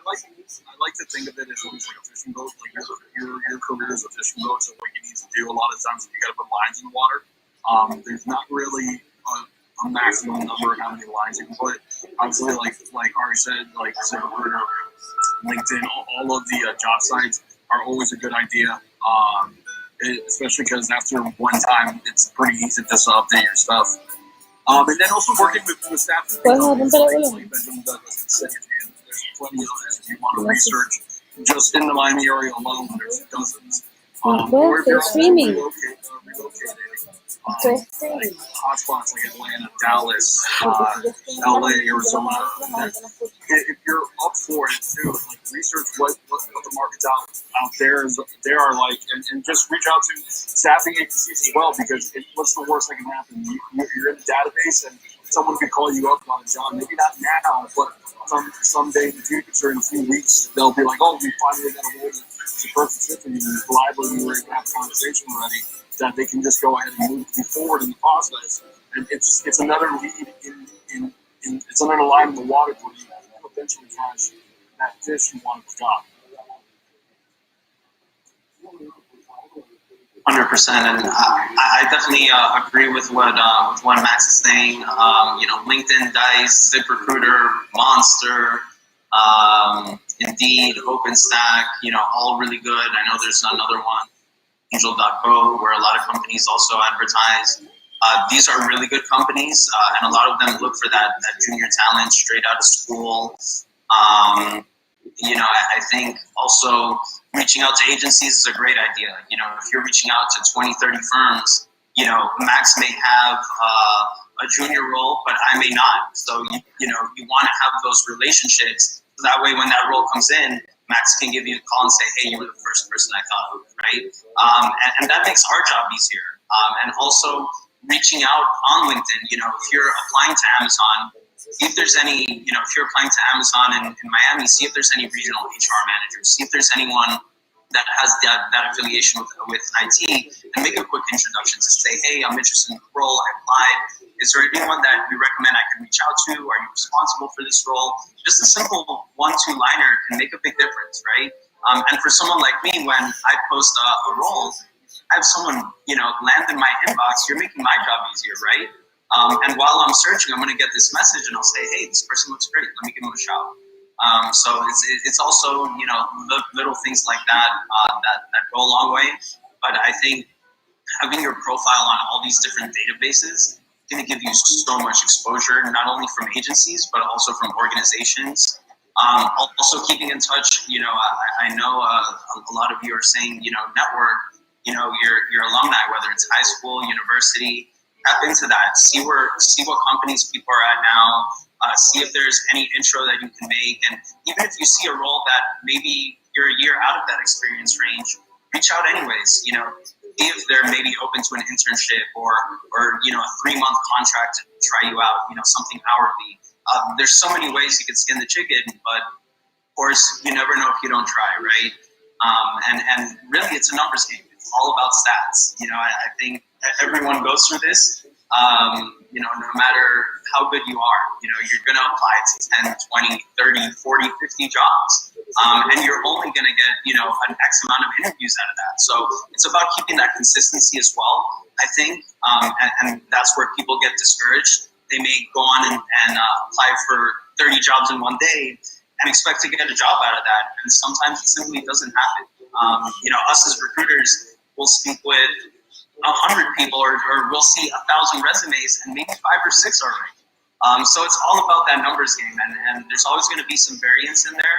like to think of it as almost like a fishing boat. Like your career is a fishing boat, so what you need to do a lot of times you got to put lines in the water. There's not really a maximum number of how many lines you can put. Obviously, like Ari said, like ZipRecruiter, LinkedIn, all of the job sites are always a good idea. Especially because after one time, it's pretty easy just to update your stuff. And then also working with staff. There's plenty of others if you want to research. Just in the Miami area alone, there's dozens. Or if you're relocating, like hotspots like Atlanta, Dallas, LA, Arizona. If you're up for it too, like research what the market's out there are like, and just reach out to staffing agencies as well, because what's the worst that can happen? You're in a database and someone could call you up on a job, maybe not now, but someday in the future, in a few weeks, they'll be like, oh, we finally got a role that's a perfect fit for you. Reliably, we were able to have a conversation already, that they can just go ahead and move you forward in the process. And it's another lead in it's another line in the water for you to eventually catch that fish you want to job. 100%, and I definitely agree with what Max is saying. LinkedIn, Dice, ZipRecruiter, Monster, Indeed, OpenStack, all really good. I know there's another one, Angel.co, where a lot of companies also advertise. These are really good companies, and a lot of them look for that junior talent straight out of school. I think also reaching out to agencies is a great idea. If you're reaching out to 20, 30 firms, Max may have a junior role, but I may not. So, you want to have those relationships. So that way, when that role comes in, Max can give you a call and say, hey, you were the first person I thought of, right? And that makes our job easier. And also reaching out on LinkedIn, if you're applying to Amazon, see if there's any, if you're applying to Amazon in Miami, see if there's any regional HR managers, see if there's anyone that has that affiliation with IT, and make a quick introduction to say, hey, I'm interested in the role, I applied. Is there anyone that you recommend I can reach out to? Are you responsible for this role? Just a simple 1-2 liner can make a big difference, right? And for someone like me, when I post a role, I have someone, land in my inbox, you're making my job easier, right? And while I'm searching, I'm going to get this message and I'll say, hey, this person looks great. Let me give them a shout. So it's also, little things like that that go a long way. But I think having your profile on all these different databases is going to give you so much exposure, not only from agencies, but also from organizations. Also keeping in touch, I know a lot of you are saying, network, your alumni, whether it's high school, university, tap into that. See what companies people are at now. See if there's any intro that you can make. And even if you see a role that maybe you're a year out of that experience range, reach out anyways. See if they're maybe open to an internship or a 3-month contract to try you out, something hourly. There's so many ways you could skin the chicken, but of course you never know if you don't try, right? And really it's a numbers game. It's all about stats. I think everyone goes through this. No matter how good you are, you're going to apply to 10, 20, 30, 40, 50 jobs. and you're only going to get, an X amount of interviews out of that. So it's about keeping that consistency as well, I think, and that's where people get discouraged. They may go on and apply for 30 jobs in one day and expect to get a job out of that, and sometimes it simply doesn't happen. Us as recruiters will speak with 100 people, or we'll see 1,000 resumes, and maybe 5 or 6 are right. So it's all about that numbers game, and there's always going to be some variance in there.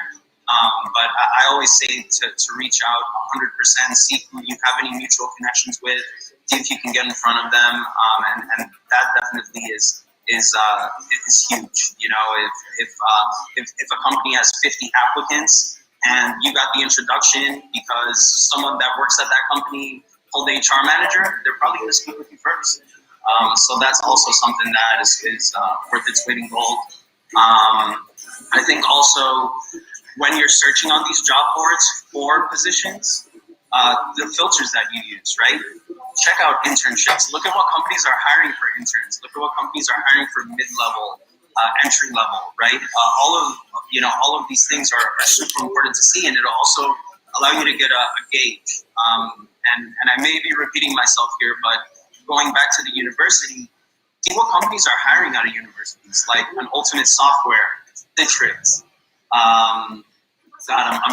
But I always say to reach out 100%, see who you have any mutual connections with, see if you can get in front of them, and that definitely is huge. If a company has 50 applicants and you got the introduction because someone that works at that company told the HR manager, they're probably going to speak with you first. So that's also something that is worth its weight in gold. I think also when you're searching on these job boards for positions, the filters that you use, right? Check out internships. Look at what companies are hiring for interns. Look at what companies are hiring for mid-level, entry level, right? All of these things are super important to see, and it'll also allow you to get a gauge. And I may be repeating myself here, but going back to the university, see what companies are hiring out of universities, like an Ultimate Software, Citrix. I'm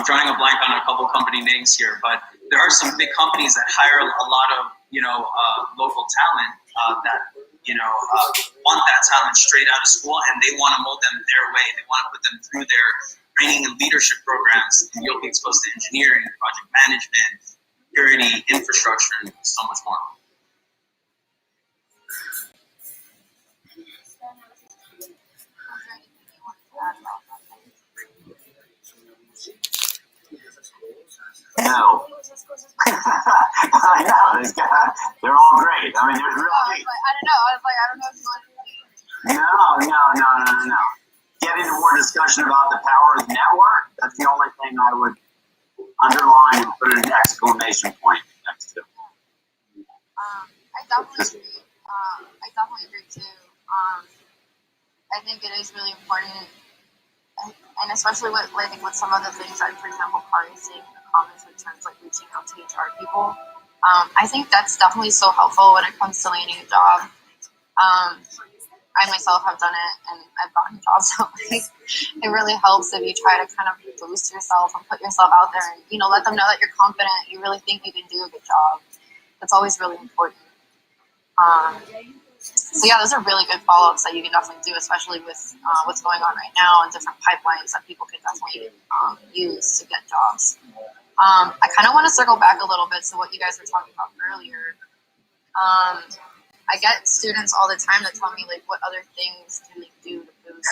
drawing a blank on a couple company names here, but there are some big companies that hire a lot of local talent that want that talent straight out of school, and they want to mold them their way. They want to put them through their training and leadership programs, and you'll be exposed to engineering, project management, security, infrastructure, and so much more. No. I know. They're all great. I mean, they're really. I don't know. I don't know if you want to. No. Get into more discussion about the power of the network. That's the only thing I would underline and put an exclamation point next to. I definitely agree. I definitely agree too. I think it is really important, and especially with some of the things that, for example, Kari is saying in the comments in terms like reaching out to HR people. I think that's definitely so helpful when it comes to landing a job. I myself have done it, and I've gotten jobs. So it really helps if you try to kind of boost yourself and put yourself out there, and let them know that you're confident. You really think you can do a good job. That's always really important. So yeah, those are really good follow-ups that you can definitely do, especially with what's going on right now and different pipelines that people can definitely use to get jobs. I kind of want to circle back a little bit to what you guys were talking about earlier. I get students all the time that tell me what other things can they do to boost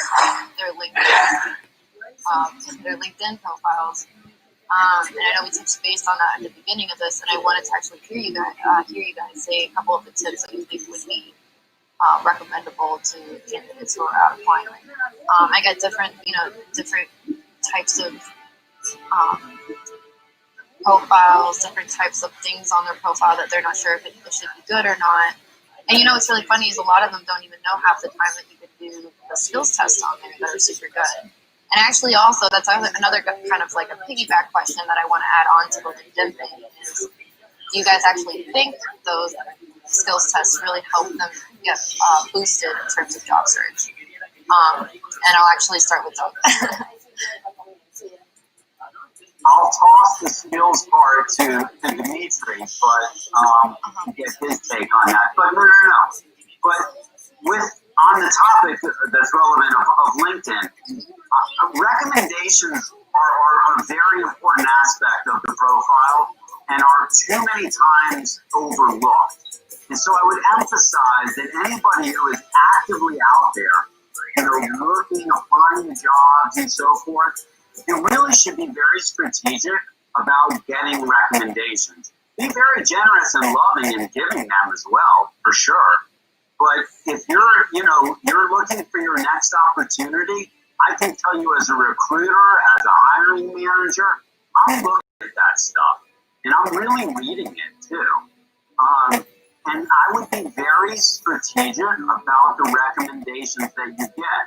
their LinkedIn profiles. And I know we touched base on that at the beginning of this, and I wanted to actually hear you guys say a couple of the tips that you think would be recommendable to candidates who are out applying. I get different types of profiles, different types of things on their profile that they're not sure if it should be good or not. And what's really funny is a lot of them don't even know half the time that you could do the skills tests on there that are super good. And actually also, that's another kind of like a piggyback question that I want to add on to the LinkedIn thing is, do you guys actually think those skills tests really help them get boosted in terms of job search? And I'll actually start with Doug. I'll toss the skills part to Dimitri, but to get his take on that. But no. But on the topic that's relevant of LinkedIn, recommendations are a very important aspect of the profile and are too many times overlooked. And so I would emphasize that anybody who is actively out there, looking, applying jobs and so forth, you really should be very strategic about getting recommendations. Be very generous and loving in giving them as well, for sure. But if you're looking for your next opportunity, I can tell you as a recruiter, as a hiring manager, I'm looking at that stuff. And I'm really reading it too. And I would be very strategic about the recommendations that you get.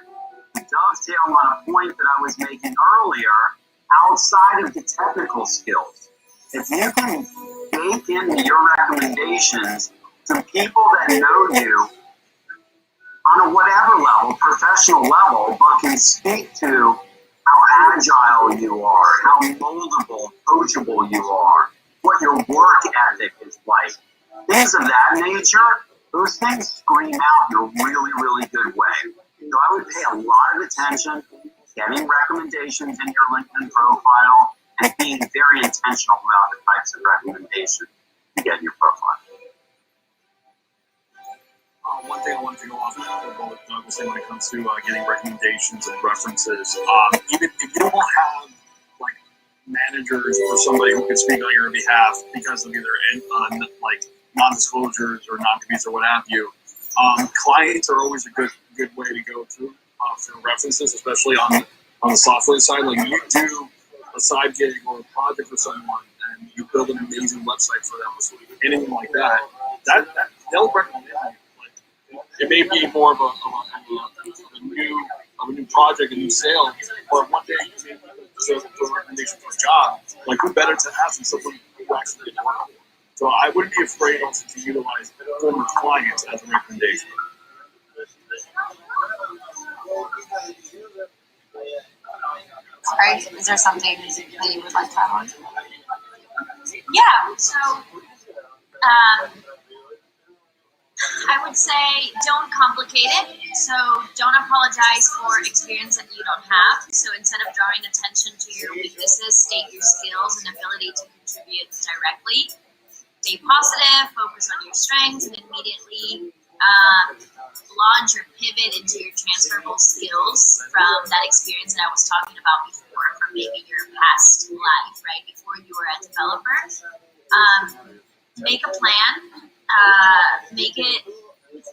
To dovetail on a point that I was making earlier, outside of the technical skills. If you can bake into your recommendations to people that know you on a whatever level, professional level, but can speak to how agile you are, how moldable, coachable you are, what your work ethic is like, things of that nature, those things scream out in a really, really good way. So I would pay a lot of attention getting recommendations in your LinkedIn profile and being very intentional about the types of recommendations you get in your profile. One thing I wanted to go off of what Doug was saying when it comes to getting recommendations and references, even if you don't have like managers or somebody who can speak on your behalf because of either non-disclosures or non-competes or what have you, clients are always a good way to go to for references, especially on the software side. Like you do a side gig or a project for someone and you build an amazing website for them or anything like that, they'll recommend you. It may be more of a new project, a new sale, or one day you may do a recommendation for a job. Like, who better to ask than someone who actually did work? So I wouldn't be afraid also to utilize former clients as a recommendation. Right? Is there something that you would like to add on? Yeah, so I would say don't complicate it. So don't apologize for experience that you don't have. So instead of drawing attention to your weaknesses, state your skills and ability to contribute directly. Stay positive, focus on your strengths, and immediately launch or pivot into your transferable skills from that experience that I was talking about before, from maybe your past life, right, before you were a developer. Make a plan.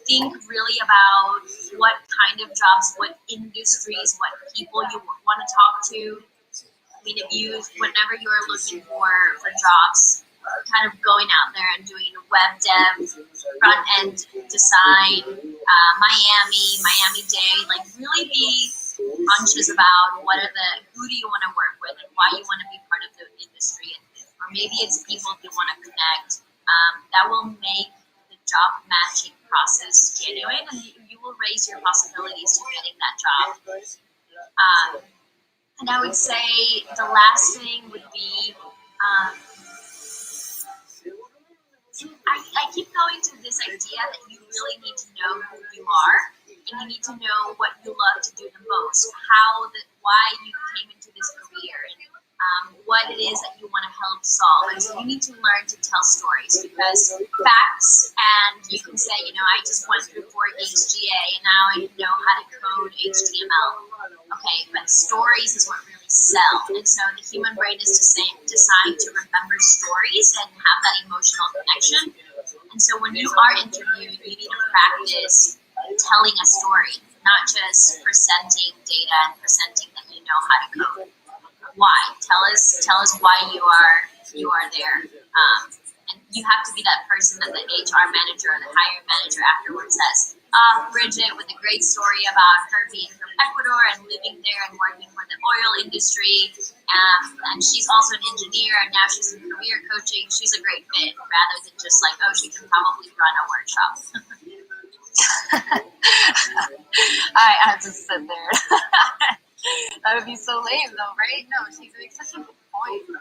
Think really about what kind of jobs, what industries, what people you want to talk to. I mean, whenever you're looking for jobs, kind of going out there and doing web dev, front end design, Miami-Dade, like really be conscious about who do you want to work with and why you want to be part of the industry, or maybe it's people you want to connect. That will make the job matching process genuine, and you will raise your possibilities to getting that job. And I would say the last thing would be, I keep going to this idea that you really need to know who you are, and you need to know what you love to do the most, why you came into this career, and what it is that you want to help solve. And so you need to learn to tell stories, because facts, and you can say, I just went through 4 HGA and now I know how to code HTML. Okay, but stories is what really sell. And so the human brain is designed to remember stories and have that emotional connection. And so when you are interviewing, you need to practice telling a story, not just presenting data and presenting that you know how to code. Why? Tell us why you are there. And you have to be that person that the HR manager or the hiring manager afterwards says, Bridget, with a great story about her being from Ecuador and living there and working for the oil industry. And she's also an engineer, and now she's in career coaching. She's a great fit, rather than just like, she can probably run a workshop. I had to sit there. That would be so lame, though, right? No, she makes such a good point. And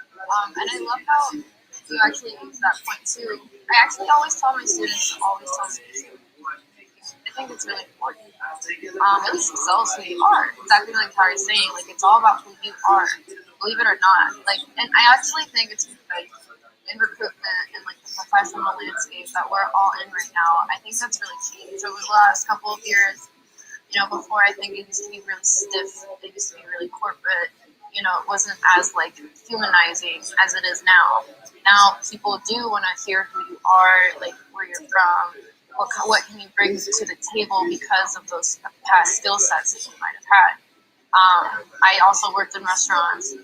I love how you actually use that point, too. I actually always tell my students to always tell me. I think it's really important. At least sells who you are. Exactly like Tari's saying. Like, it's all about who you are, believe it or not. Like, and I actually think it's good in recruitment and like the professional landscape that we're all in right now. I think that's really changed over the last couple of years. Before, I think it used to be really stiff. It used to be really corporate. It wasn't as like humanizing as it is now. Now people do want to hear who you are, like where you're from, what can you bring to the table because of those past skill sets that you might have had. I also worked in restaurants.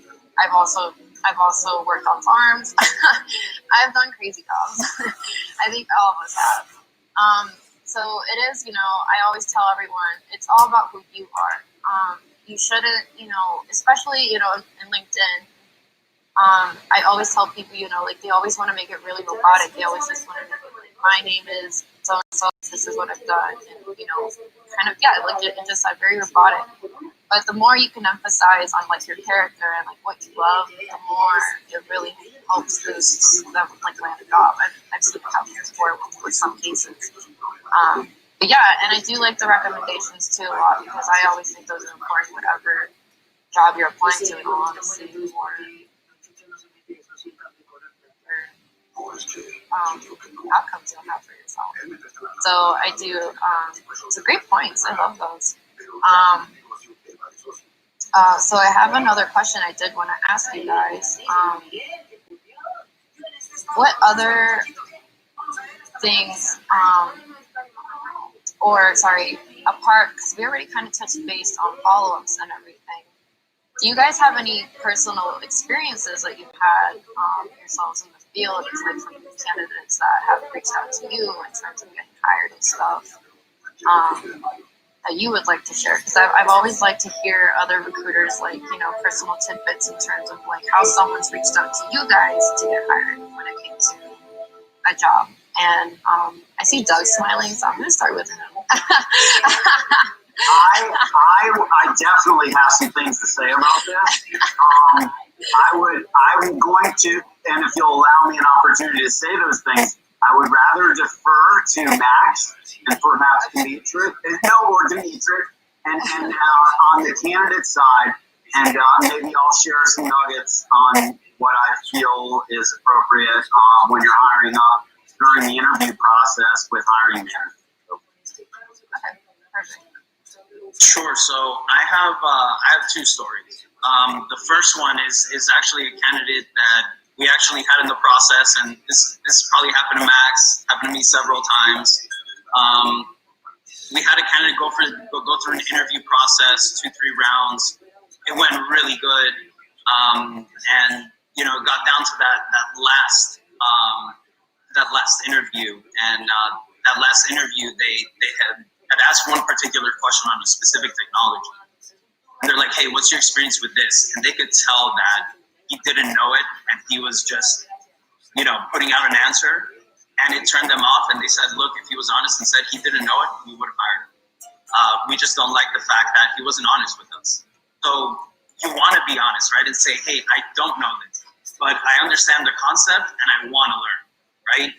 I've also worked on farms. I've done crazy jobs. I think all of us have. So it is, I always tell everyone, it's all about who you are. You shouldn't, especially, in LinkedIn, I always tell people, like they always want to make it really robotic. They always just want to make it like, my name is so this is what I've done. And, kind of, like it just like very robotic. But the more you can emphasize on like your character and like what you love, the more it really helps boost them like land a job. I've seen it happen before with some cases. But yeah, and I do like the recommendations too a lot because I always think those are important whatever job you're applying to in all honesty or outcomes you'll have for yourself. So I do, it's a great points. I love those. So I have another question I did want to ask you guys. What other things, apart, because we already kind of touched base on follow-ups and everything. Do you guys have any personal experiences that you've had yourselves in the field, like from candidates that have reached out to you in terms of getting hired and stuff, that you would like to share? Because I've always liked to hear other recruiters, like, personal tidbits in terms of like how someone's reached out to you guys to get hired when it came to a job. And I see Doug smiling, so I'm going to start with him. I definitely have some things to say about this. I'm going to, and if you'll allow me an opportunity to say those things, I would rather defer to Max and perhaps Dimitri, and on the candidate side, and maybe I'll share some nuggets on what I feel is appropriate when you're hiring up during the interview process with hiring managers. Okay, perfect. Sure. So I have two stories. The first one is actually a candidate that we actually had in the process, and this probably happened to Max, happened to me several times. We had a candidate go through an interview process, 2-3 rounds. It went really good, and it got down to that last interview, and that last interview they had asked one particular question on a specific technology. And they're like, hey, what's your experience with this? And they could tell that he didn't know it and he was just, putting out an answer. And it turned them off, and they said, look, if he was honest and said he didn't know it, we would have hired him. We just don't like the fact that he wasn't honest with us. So you want to be honest, right? And say, hey, I don't know this, but I understand the concept and I want to learn, right?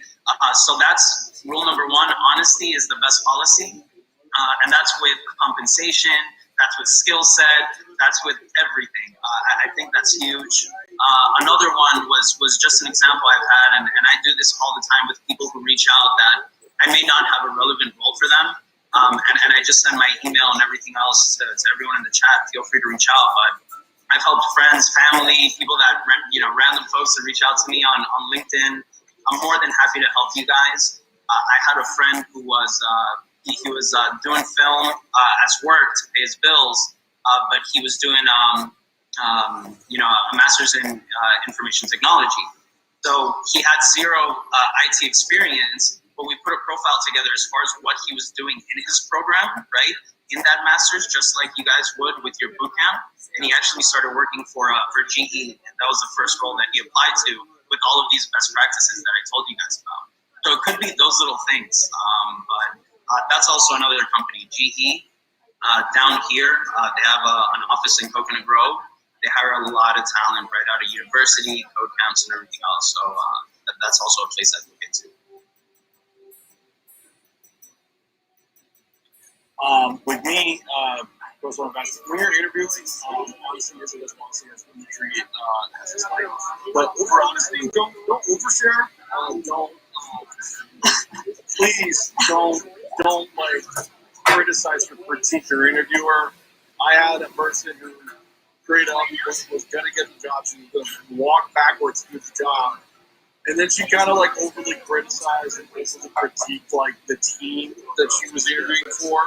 So that's rule number one. Honesty is the best policy. And that's with compensation, that's with skill set, that's with everything. I think that's huge. Another one was just an example I've had, and I do this all the time with people who reach out that I may not have a relevant role for them. And I just send my email and everything else to everyone in the chat. Feel free to reach out. But I've helped friends, family, people that, random folks that reach out to me on LinkedIn. I'm more than happy to help you guys. I had a friend who was he was doing film as work to pay his bills, but he was doing a master's in information technology. So he had zero IT experience, but we put a profile together as far as what he was doing in his program, right? In that master's, just like you guys would with your bootcamp. And he actually started working for GE, and that was the first role that he applied to with all of these best practices that I told you guys about. So it could be those little things, but that's also another company, GE. Down here, they have an office in Coconut Grove. They hire a lot of talent right out of university, code camps, and everything else. So that's also a place I'd look into. With me, when you're interviewing, honestly, as Dimitri has explained, but over honesty, don't overshare. Please don't criticize or critique your interviewer. I had a person who straight up was going to get the job. She was going to walk backwards to get the job. And then she kind of overly criticized and basically critiqued the team that she was interviewing for.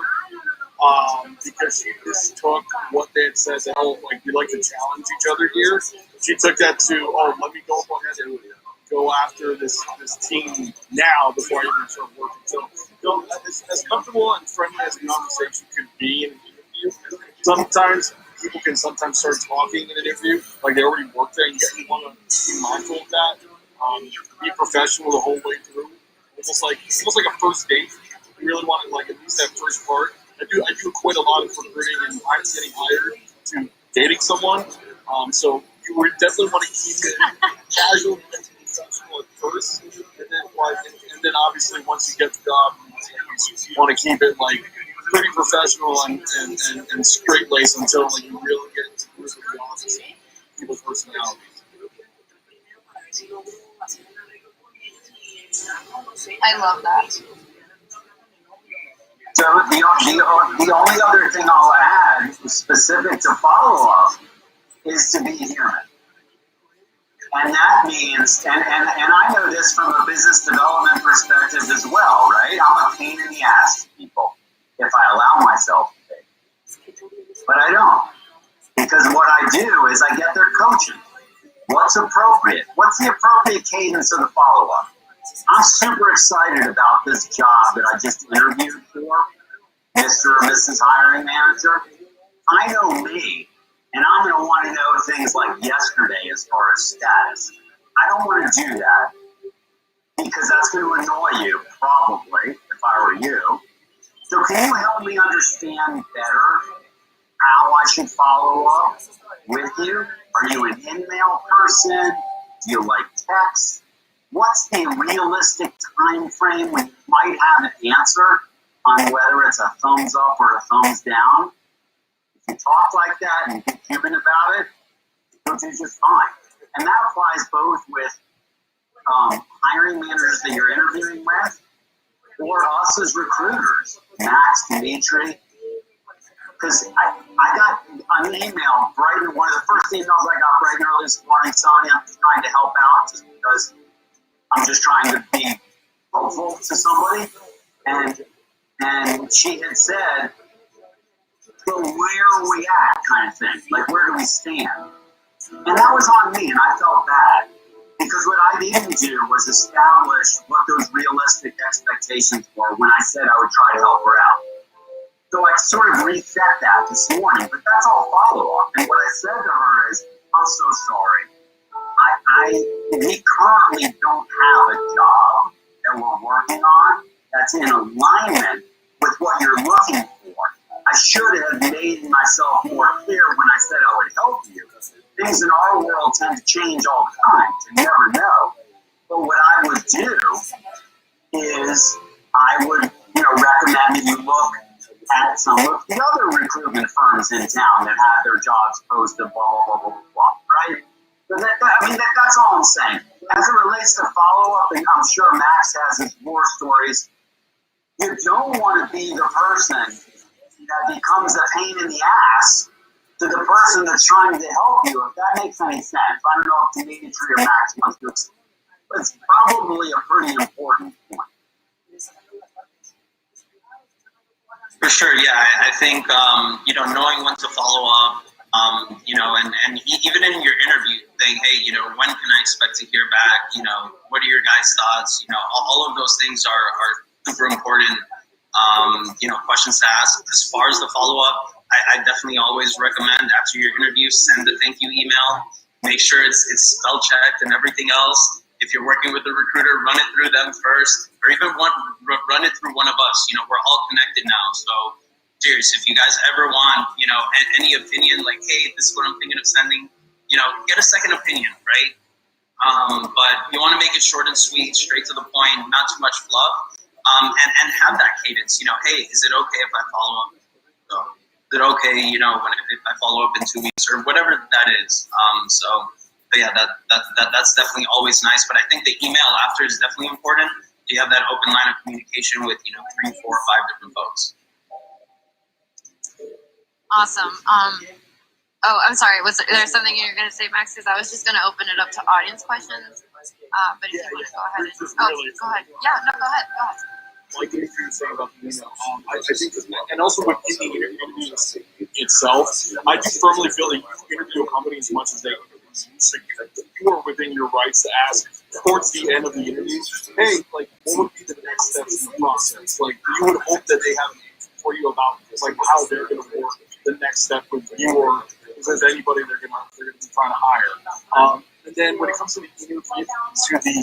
Because she just took what they had said that, we like to challenge each other here. She took that to, let me go ahead and go after this team now before I even start working. So as comfortable and friendly as a conversation could be in an interview, sometimes people can sometimes start talking in an interview, like they already work there, and you want to be mindful of that. Be professional the whole way through, almost like a first date. You really want to at least that first part. I do equate a lot of recruiting and getting hired to dating someone. So you would definitely want to keep it casual and professional at first, and then obviously once you get the job, you want to keep it pretty professional and straight laced until you really get into the office and people's personalities. I love that. So the only other thing I'll add, specific to follow-up, is to be human. And that means, and I know this from a business development perspective as well, right? I'm a pain in the ass to people if I allow myself to be. But I don't. Because what I do is I get their coaching. What's appropriate? What's the appropriate cadence of the follow-up? I'm super excited about this job that I just interviewed for, Mr. or Mrs. Hiring Manager. I know me, and I'm going to want to know things like yesterday as far as status. I don't want to do that because that's going to annoy you, probably, if I were you. So can you help me understand better how I should follow up with you? Are you an email person? Do you like text? What's the realistic time frame when you might have an answer on whether it's a thumbs up or a thumbs down? If you talk like that and be human about it, you'll do just fine. And that applies both with hiring managers that you're interviewing with or us as recruiters, Max, Dimitri. Because I got an email one of the first emails I got bright and early this morning, Sonia, I'm trying to help out just because I'm just trying to be helpful to somebody. And she had said, so where are we at kind of thing? Where do we stand? And that was on me, and I felt bad. Because what I didn't do was establish what those realistic expectations were when I said I would try to help her out. So I sort of reset that this morning, but that's all follow-up. And what I said to her is, I'm so sorry. We currently don't have a job that we're working on that's in alignment with what you're looking for. I should have made myself more clear when I said I would help you. Things in our world tend to change all the time, so you never know. But what I would do is I would, recommend that you look at some of the other recruitment firms in town that have their jobs posted, blah, blah, blah, blah, blah, right? So that's all I'm saying. As it relates to follow-up, and I'm sure Max has his war stories, you don't want to be the person that becomes a pain in the ass to the person that's trying to help you, if that makes any sense. I don't know if Dimitri or Max wants to explain, but it's probably a pretty important point. For sure, yeah. I think, knowing when to follow up, and even in your interview, saying, hey, when can I expect to hear back? What are your guys' thoughts? All of those things are super important, questions to ask. As far as the follow-up, I definitely always recommend after your interview, send a thank you email. Make sure it's spell checked and everything else. If you're working with a recruiter, run it through them first, or even run it through one of us. We're all connected now. So, cheers. If you guys ever want, any opinion, like, hey, this is what I'm thinking of sending, get a second opinion, right? But you want to make it short and sweet, straight to the point, not too much fluff, and have that cadence. Hey, is it okay if I follow up? So, is it okay, if I follow up in 2 weeks or whatever that is? But yeah, that's definitely always nice. But I think the email after is definitely important. You have that open line of communication with 3, 4, 5 different folks. Awesome. Oh, I'm sorry. Was there something you were going to say, Max? Because I was just going to open it up to audience questions. But if you want to go ahead and go ahead. Yeah, no, go ahead. Like Dimitri was saying about the email, I think, and also with the interview itself, I do firmly feel that you interview a company as much as they interview you. So you are within your rights to ask towards the end of the interview, hey, what would be the next steps in the process. Like you would hope that they have an answer for you about like how they're going to work the next step with you or if there's anybody they're going to be trying to hire. And then when it comes to the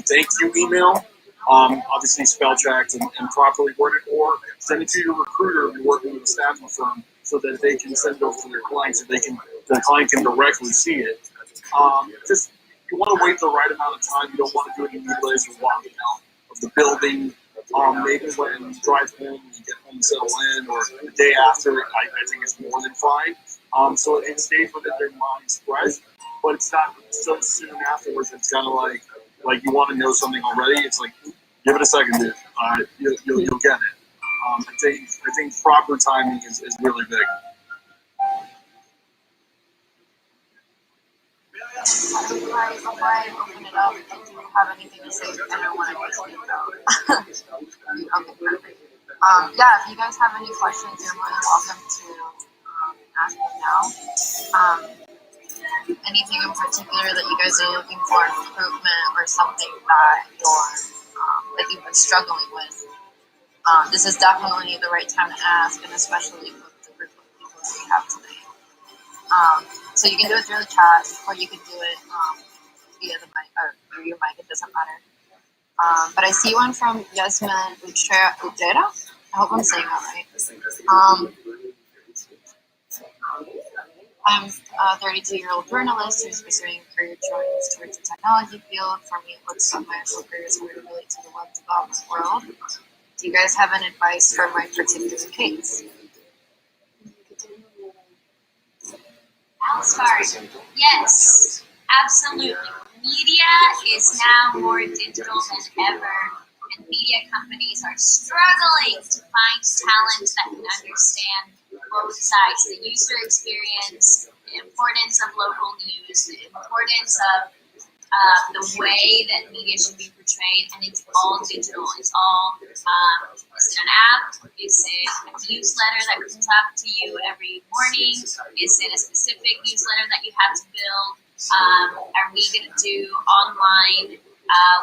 thank you email, obviously spell checked and properly worded, or send it to your recruiter if you're working with a staffing firm so that they can send it over to their clients and the client can directly see it. Just you want to wait the right amount of time. You don't want to do it immediately as you're walking out of the building. Maybe when you drive home and you get home and settle in, or the day after, I think it's more than fine. So it stays within their minds fresh, but it's not so soon afterwards. It's kind of like you want to know something already. It's like, give it a second, dude. You'll get it. I think proper timing is really big. Before I open it up, do you have anything to say? I don't want to speak though. Okay, perfect. Yeah, if you guys have any questions, you're more than welcome to ask them now. Anything in particular that you guys are looking for improvement or something that that you've been struggling with? This is definitely the right time to ask, and especially with the group of people that we have today. So you can do it through the chat, or you can do it via the mic or through your mic. It doesn't matter. But I see one from Yasmin Utrera. I hope I'm saying that right. I'm a 32-year-old journalist who's pursuing career choice towards the technology field. For me, it looks like my actual career is going to relate to the web development world. Do you guys have any advice for my particular case? I'll start. Yes, absolutely. Media is now more digital than ever, and media companies are struggling to find talent that can understand both sides, the user experience, the importance of local news, the importance of the way that media should be portrayed, and it's all digital. It's all, is it an app? Is it a newsletter that comes up to you every morning? Is it a specific newsletter that you have to build? Are we going to do online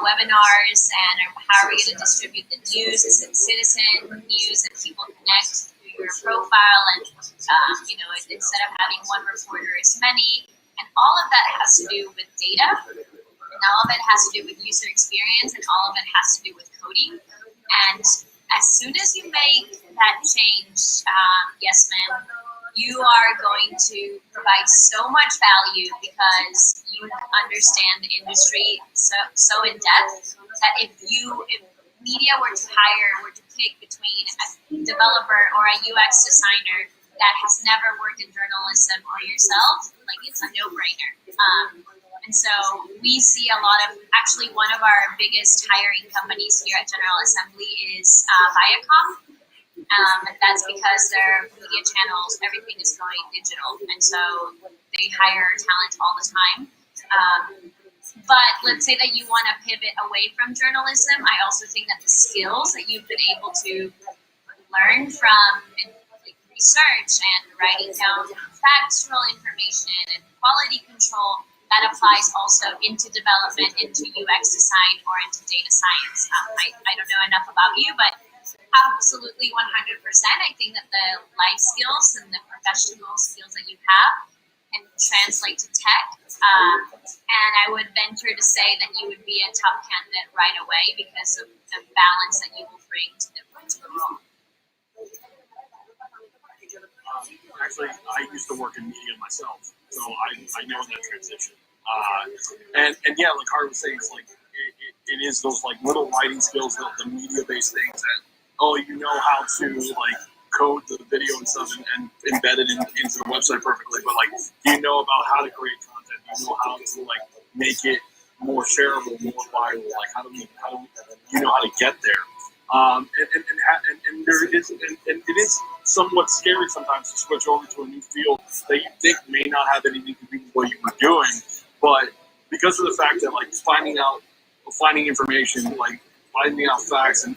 webinars, and how are we going to distribute the news? Is it citizen news that people connect through your profile, and instead of having one reporter, as many? And all of that has to do with data, and all of it has to do with user experience, and all of it has to do with coding. And as soon as you make that change, yes, ma'am, you are going to provide so much value because you understand the industry so in depth that if media were to pick between a developer or a UX designer that has never worked in journalism or yourself, like it's a no-brainer. And so we see a lot of, actually one of our biggest hiring companies here at General Assembly is Viacom. And that's because their media channels, everything is going digital. And so they hire talent all the time. But let's say that you want to pivot away from journalism. I also think that the skills that you've been able to learn from research and writing down factual information and quality control, that applies also into development, into UX design, or into data science. I don't know enough about you, but absolutely 100%. I think that the life skills and the professional skills that you have can translate to tech. And I would venture to say that you would be a top candidate right away because of the balance that you will bring to the role. Actually, I used to work in media myself, so I know that transition. And yeah, like Hart was saying, it's like it is those like little writing skills, the media-based things that you know how to like code the video and stuff and embed it into the website perfectly, but like you know about how to create content, you know how to like make it more shareable, more viral, like how do you know how to get there. And it is somewhat scary sometimes to switch over to a new field that you think may not have anything to do with what you were doing, but because of the fact that like finding information, like finding out facts and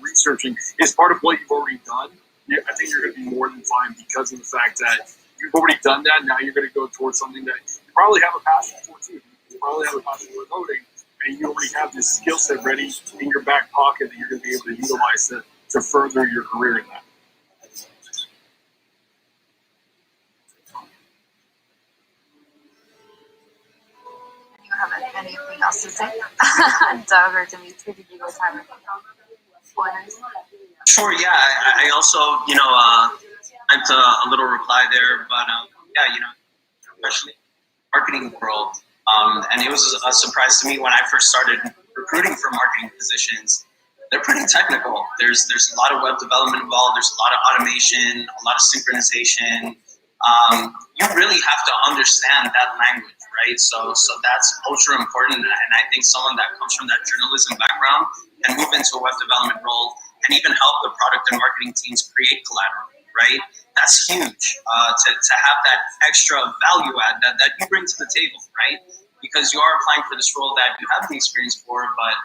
researching is part of what you've already done. I think you're going to be more than fine because of the fact that you've already done that. Now you're going to go towards something that you probably have a passion for too. You probably have a passion for coding, and you already have this skill set ready in your back pocket that you're going to be able to utilize to further your career in that. You have anything else to say? Doug or Dimitri, did you guys have any pointers? Sure, yeah. I also, typed a little reply there, but yeah, especially marketing world. And it was a surprise to me when I first started recruiting for marketing positions. They're pretty technical. There's a lot of web development involved. There's a lot of automation, a lot of synchronization. You really have to understand that language, right? So that's ultra important. And I think someone that comes from that journalism background can move into a web development role and even help the product and marketing teams create collateral, right? That's huge to have that extra value add that you bring to the table, right? Because you are applying for this role that you have the experience for, but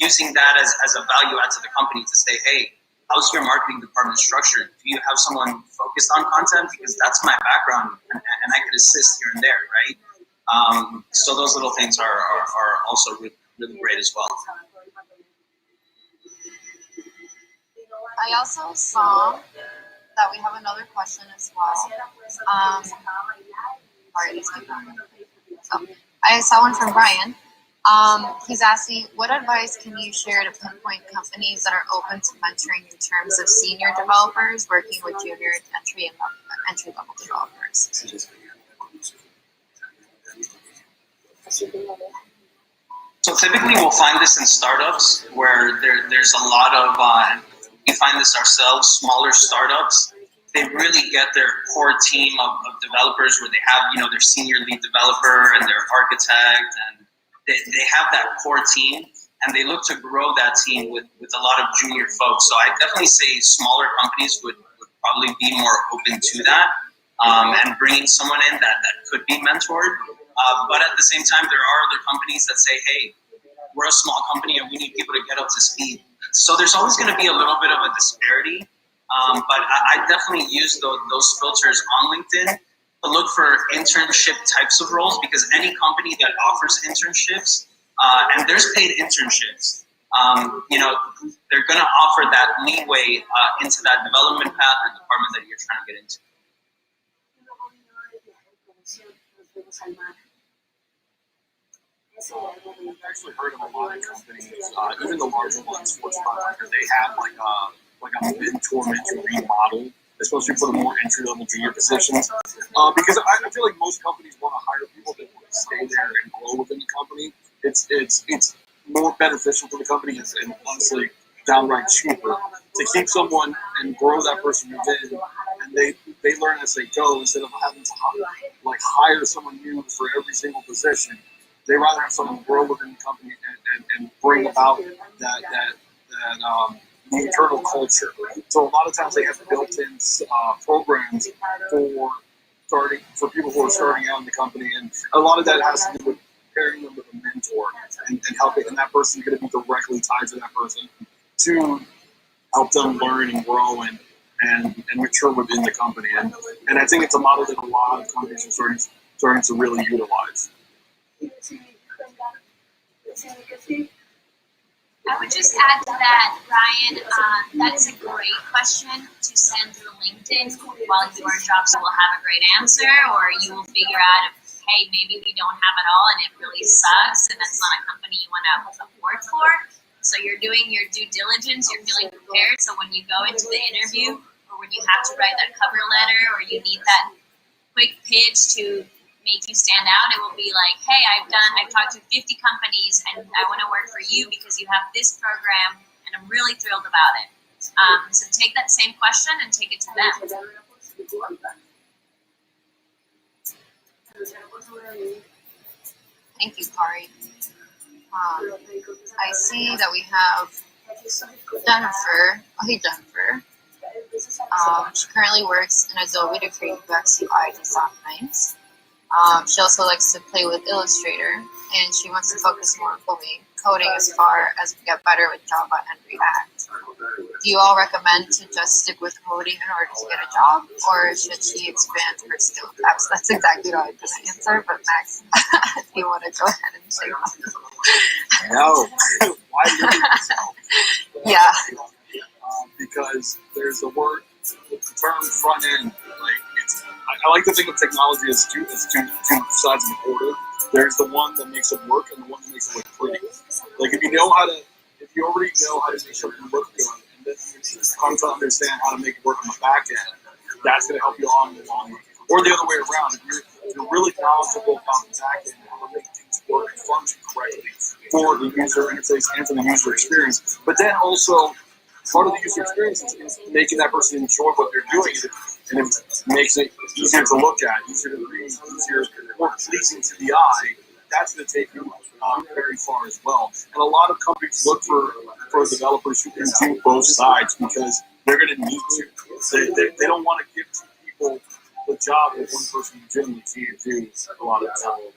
using that as a value add to the company to say, hey, how's your marketing department structured? Do you have someone focused on content? Because that's my background, and I could assist here and there, right? So those little things are also really great as well. I also saw that we have another question as well. I saw one from Brian. He's asking, what advice can you share to pinpoint companies that are open to mentoring in terms of senior developers working with junior entry-level developers? So typically we'll find this in startups where there's a lot of, we find this ourselves, smaller startups. They really get their core team of developers where they have, their senior lead developer and their architect, and they have that core team, and they look to grow that team with a lot of junior folks. So I definitely say smaller companies would probably be more open to that, and bringing someone in that could be mentored. But at the same time, there are other companies that say, hey, we're a small company and we need people to get up to speed. So there's always going to be a little bit of a disparity. But I definitely use those filters on LinkedIn to look for internship types of roles, because any company that offers internships, and there's paid internships, they're going to offer that leeway into that development path or department that you're trying to get into. I've actually heard of a lot of companies, even the larger ones, Fortune 500, they have like a mentor-mentee model, especially for the more entry-level junior positions. Because I feel like most companies want to hire people that want to stay there and grow within the company. It's more beneficial for the company and honestly downright cheaper to keep someone and grow that person within, and they learn as they go instead of having to hire someone new for every single position. They rather have someone grow within the company and bring about that the internal culture. So a lot of times they have built-in programs for people who are starting out in the company, and a lot of that has to do with pairing them with a mentor and helping, and that person is going to be directly tied to that person to help them learn and grow and mature within the company. And I think it's a model that a lot of companies are starting to really utilize. I would just add to that, Ryan, that is a great question to send through LinkedIn while you are job, so we'll have a great answer, or you will figure out if, hey, maybe we don't have it all and it really sucks and that's not a company you want to work for. So you're doing your due diligence, you're feeling prepared, so when you go into the interview or when you have to write that cover letter or you need that quick pitch to make you stand out, it will be like, hey, I've talked to 50 companies and I want to work for you because you have this program and I'm really thrilled about it. So take that same question and take it to them. Thank you, Kari. I see that we have Jennifer. Oh, hey, Jennifer. She currently works in Adobe to create UX UI designs. She also likes to play with Illustrator, and she wants to focus more on building coding as far as we get better with Java and React. Do you all recommend to just stick with coding in order to get a job, or should she expand her skill gaps? That's exactly what I was going to answer, but Max, if you want to go ahead and say that. No. Why limit yourself? Yeah. Because there's the word, the term front end. Like I like to think of technology as two sides of the border. There's the one that makes it work and the one that makes it look pretty. Like if you already know how to make something look good, and then you come to understand how to make it work on the back end, that's going to help you on the long run. Or the other way around, if you're really knowledgeable about the back end and how to make things work and function correctly for the user interface and for the user experience, but then also part of the user experience is making that person enjoy what they're doing, and it makes it easier to look at, easier to read, more pleasing to the eye. That's going to take you very far as well. And a lot of companies look for developers who can do both sides because they're going to need to. They don't want to give two people the job that one person generally can't do a lot of the time.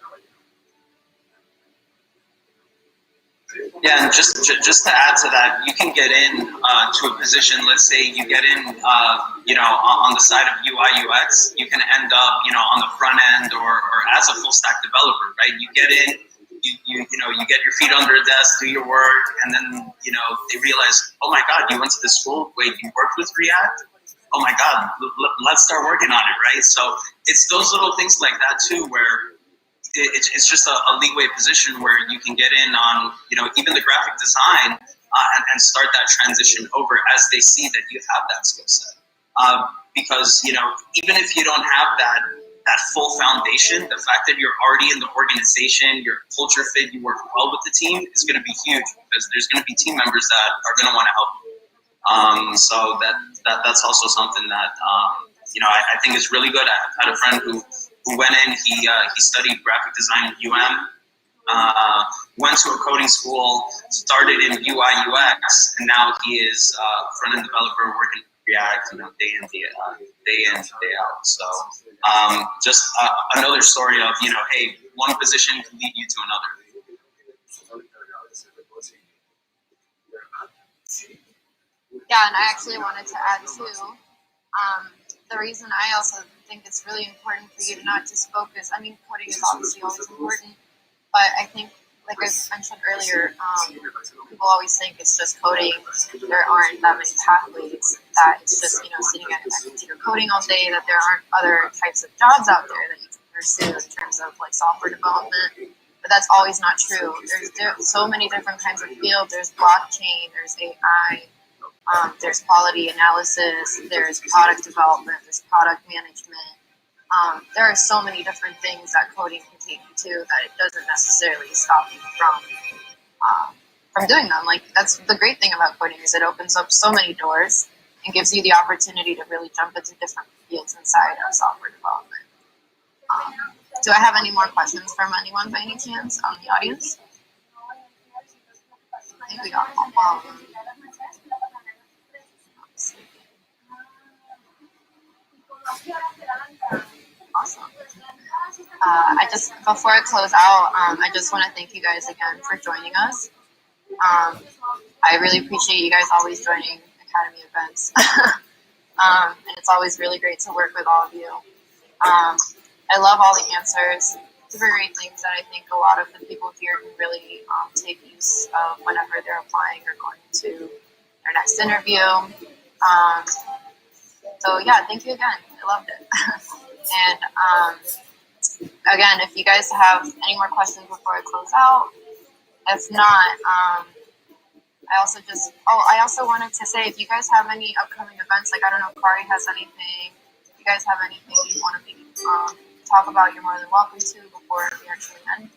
Yeah, and just to add to that, you can get in to a position. Let's say you get in, on the side of UI UX. You can end up, on the front end or as a full stack developer, right? You get in, you get your feet under the desk, do your work, and then they realize, oh my God, you went to this school. Wait, you worked with React? Oh my God, let's start working on it, right? So it's those little things like that too, where it's just a leeway position where you can get in on, even the graphic design and start that transition over as they see that you have that skill set. Because, even if you don't have that full foundation, the fact that you're already in the organization, your culture fit, you work well with the team is going to be huge because there's going to be team members that are going to want to help you. So that's also something that, I think is really good. I had a friend who went in, he studied graphic design at went to a coding school, started in UI UX, and now he is a front-end developer working with React, day in, day out. So just another story of, hey, one position can lead you to another. Yeah, and I actually wanted to add too, the reason I also think it's really important for you to not just focus, coding is obviously always important, but I think, like I mentioned earlier, people always think it's just coding. There aren't that many pathways, that it's just, sitting at a computer coding all day, that there aren't other types of jobs out there that you can pursue in terms of like software development. But that's always not true. There's so many different kinds of fields. There's blockchain, there's AI, there's quality analysis, there's product development, there's product management. There are so many different things that coding can take you to that it doesn't necessarily stop you from doing them. Like, that's the great thing about coding, is it opens up so many doors and gives you the opportunity to really jump into different fields inside of software development. Do I have any more questions from anyone by any chance on the audience? I think we got all of them. Awesome. Before I close out, I just want to thank you guys again for joining us. I really appreciate you guys always joining Academy events. And it's always really great to work with all of you. I love all the answers. Super great things that I think a lot of the people here can really take use of whenever they're applying or going to their next interview. So yeah, thank you again. I loved it. And again, if you guys have any more questions before I close out, if not, I also wanted to say, if you guys have any upcoming events, like I don't know if Kari has anything, if you guys have anything you want to talk about, you're more than welcome to before we actually end.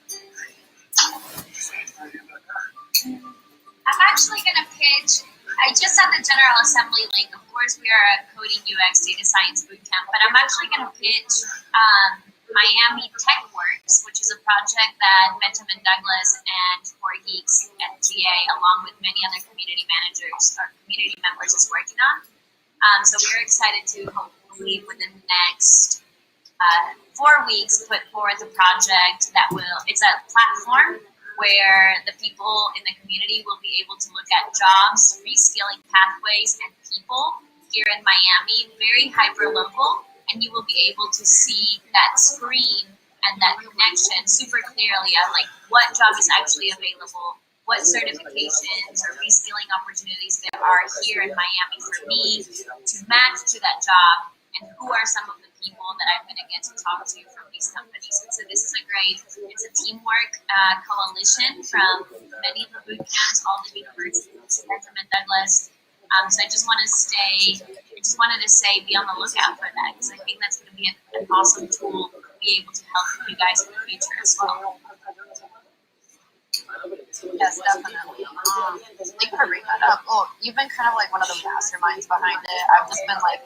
I'm actually going to pitch. I just had the General Assembly link. Of course, we are a Coding UX Data Science Bootcamp, but I'm actually going to pitch Miami Tech Works, which is a project that Benjamin Douglas and 4Geeks at GA, along with many other community managers or community members, is working on. So we're excited to hopefully within the next 4 weeks put forth a project that it's a platform where the people in the community will be able to look at jobs, reskilling pathways, and people here in Miami, very hyper-local, and you will be able to see that screen and that connection super clearly of like what job is actually available, what certifications or reskilling opportunities there are here in Miami for me to match to that job, and who are some of the people that I'm going to get to talk to from these companies. And so this is it's a teamwork coalition from many of the boot camps, all the universities, Benjamin and Douglas. So I just wanted to say, be on the lookout for that, because I think that's going to be an awesome tool to be able to help you guys in the future as well. Yes, definitely. Thank you for bringing that up. Well, you've been kind of like one of the masterminds behind it. I've just been like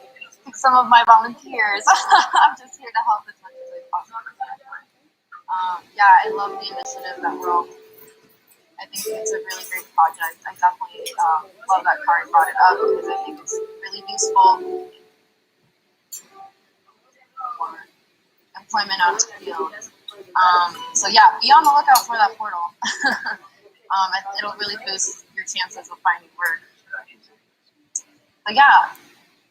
some of my volunteers. I'm just here to help as much as I possibly can. Yeah, I love the initiative that we're all. I think it's a really great project. I definitely love that Kari brought it up because I think it's really useful for employment out of the field. So yeah, be on the lookout for that portal. It'll really boost your chances of finding work. But yeah,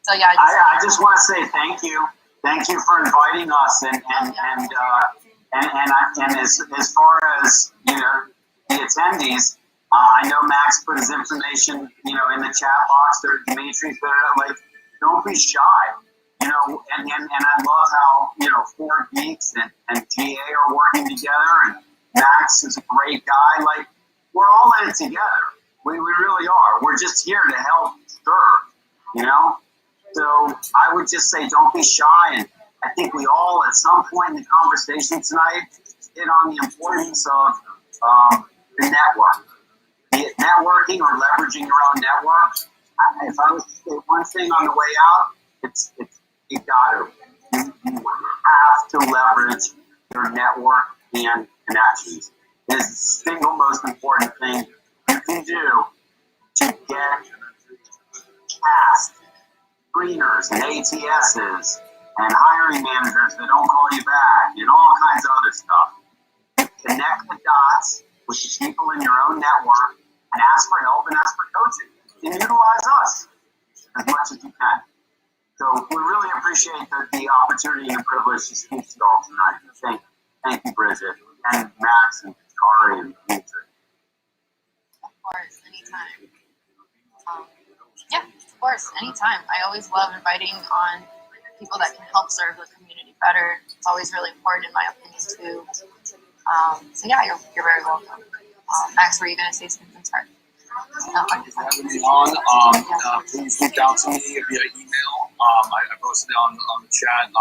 I just want to say thank you. Thank you for inviting us, and as far as the attendees, I know Max put his information in the chat box. There, Dimitri, like, don't be shy. And I love how Four Geeks and GA are working together, and Max is a great guy. Like, we're all in it together. We really are. We're just here to help serve. So I would just say don't be shy, and I think we all at some point in the conversation tonight hit on the importance of the network. Be it networking or leveraging your own network. If I was to say one thing on the way out, it's you got to. You have to leverage your network and connections. It is the single most important thing you can do to get past screeners and ATSs and hiring managers that don't call you back and all kinds of other stuff. Connect the dots with the people in your own network and ask for help and ask for coaching. And utilize us as much as you can. So we really appreciate the opportunity and the privilege to speak to you all tonight. Thank you, Bridget, and Max, and Kari, and Dimitri. Of course, anytime. Yeah, of course, anytime. I always love inviting on people that can help serve the community better. It's always really important, in my opinion, too. So yeah, you're very welcome. Max, were you going to say something? Sorry. Thank you for having me on. Please reach out to me via email. I posted it on the chat.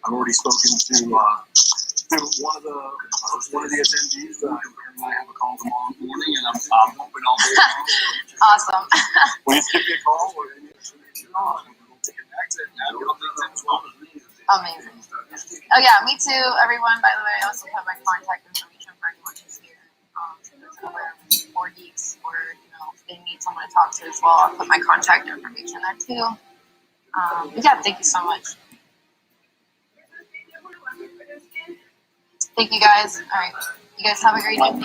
I've already spoken to one of the attendees. I have a call tomorrow morning, and I'm hoping all day long. Awesome. Please give me a call or any information on, and we'll connect it. Amazing. Oh yeah, me too, everyone. By the way, I also have my contact information for anyone who's here. Or geeks, or if they need someone to talk to as well, I'll put my contact information there too. But yeah, thank you so much. Thank you guys. All right, you guys have a great evening.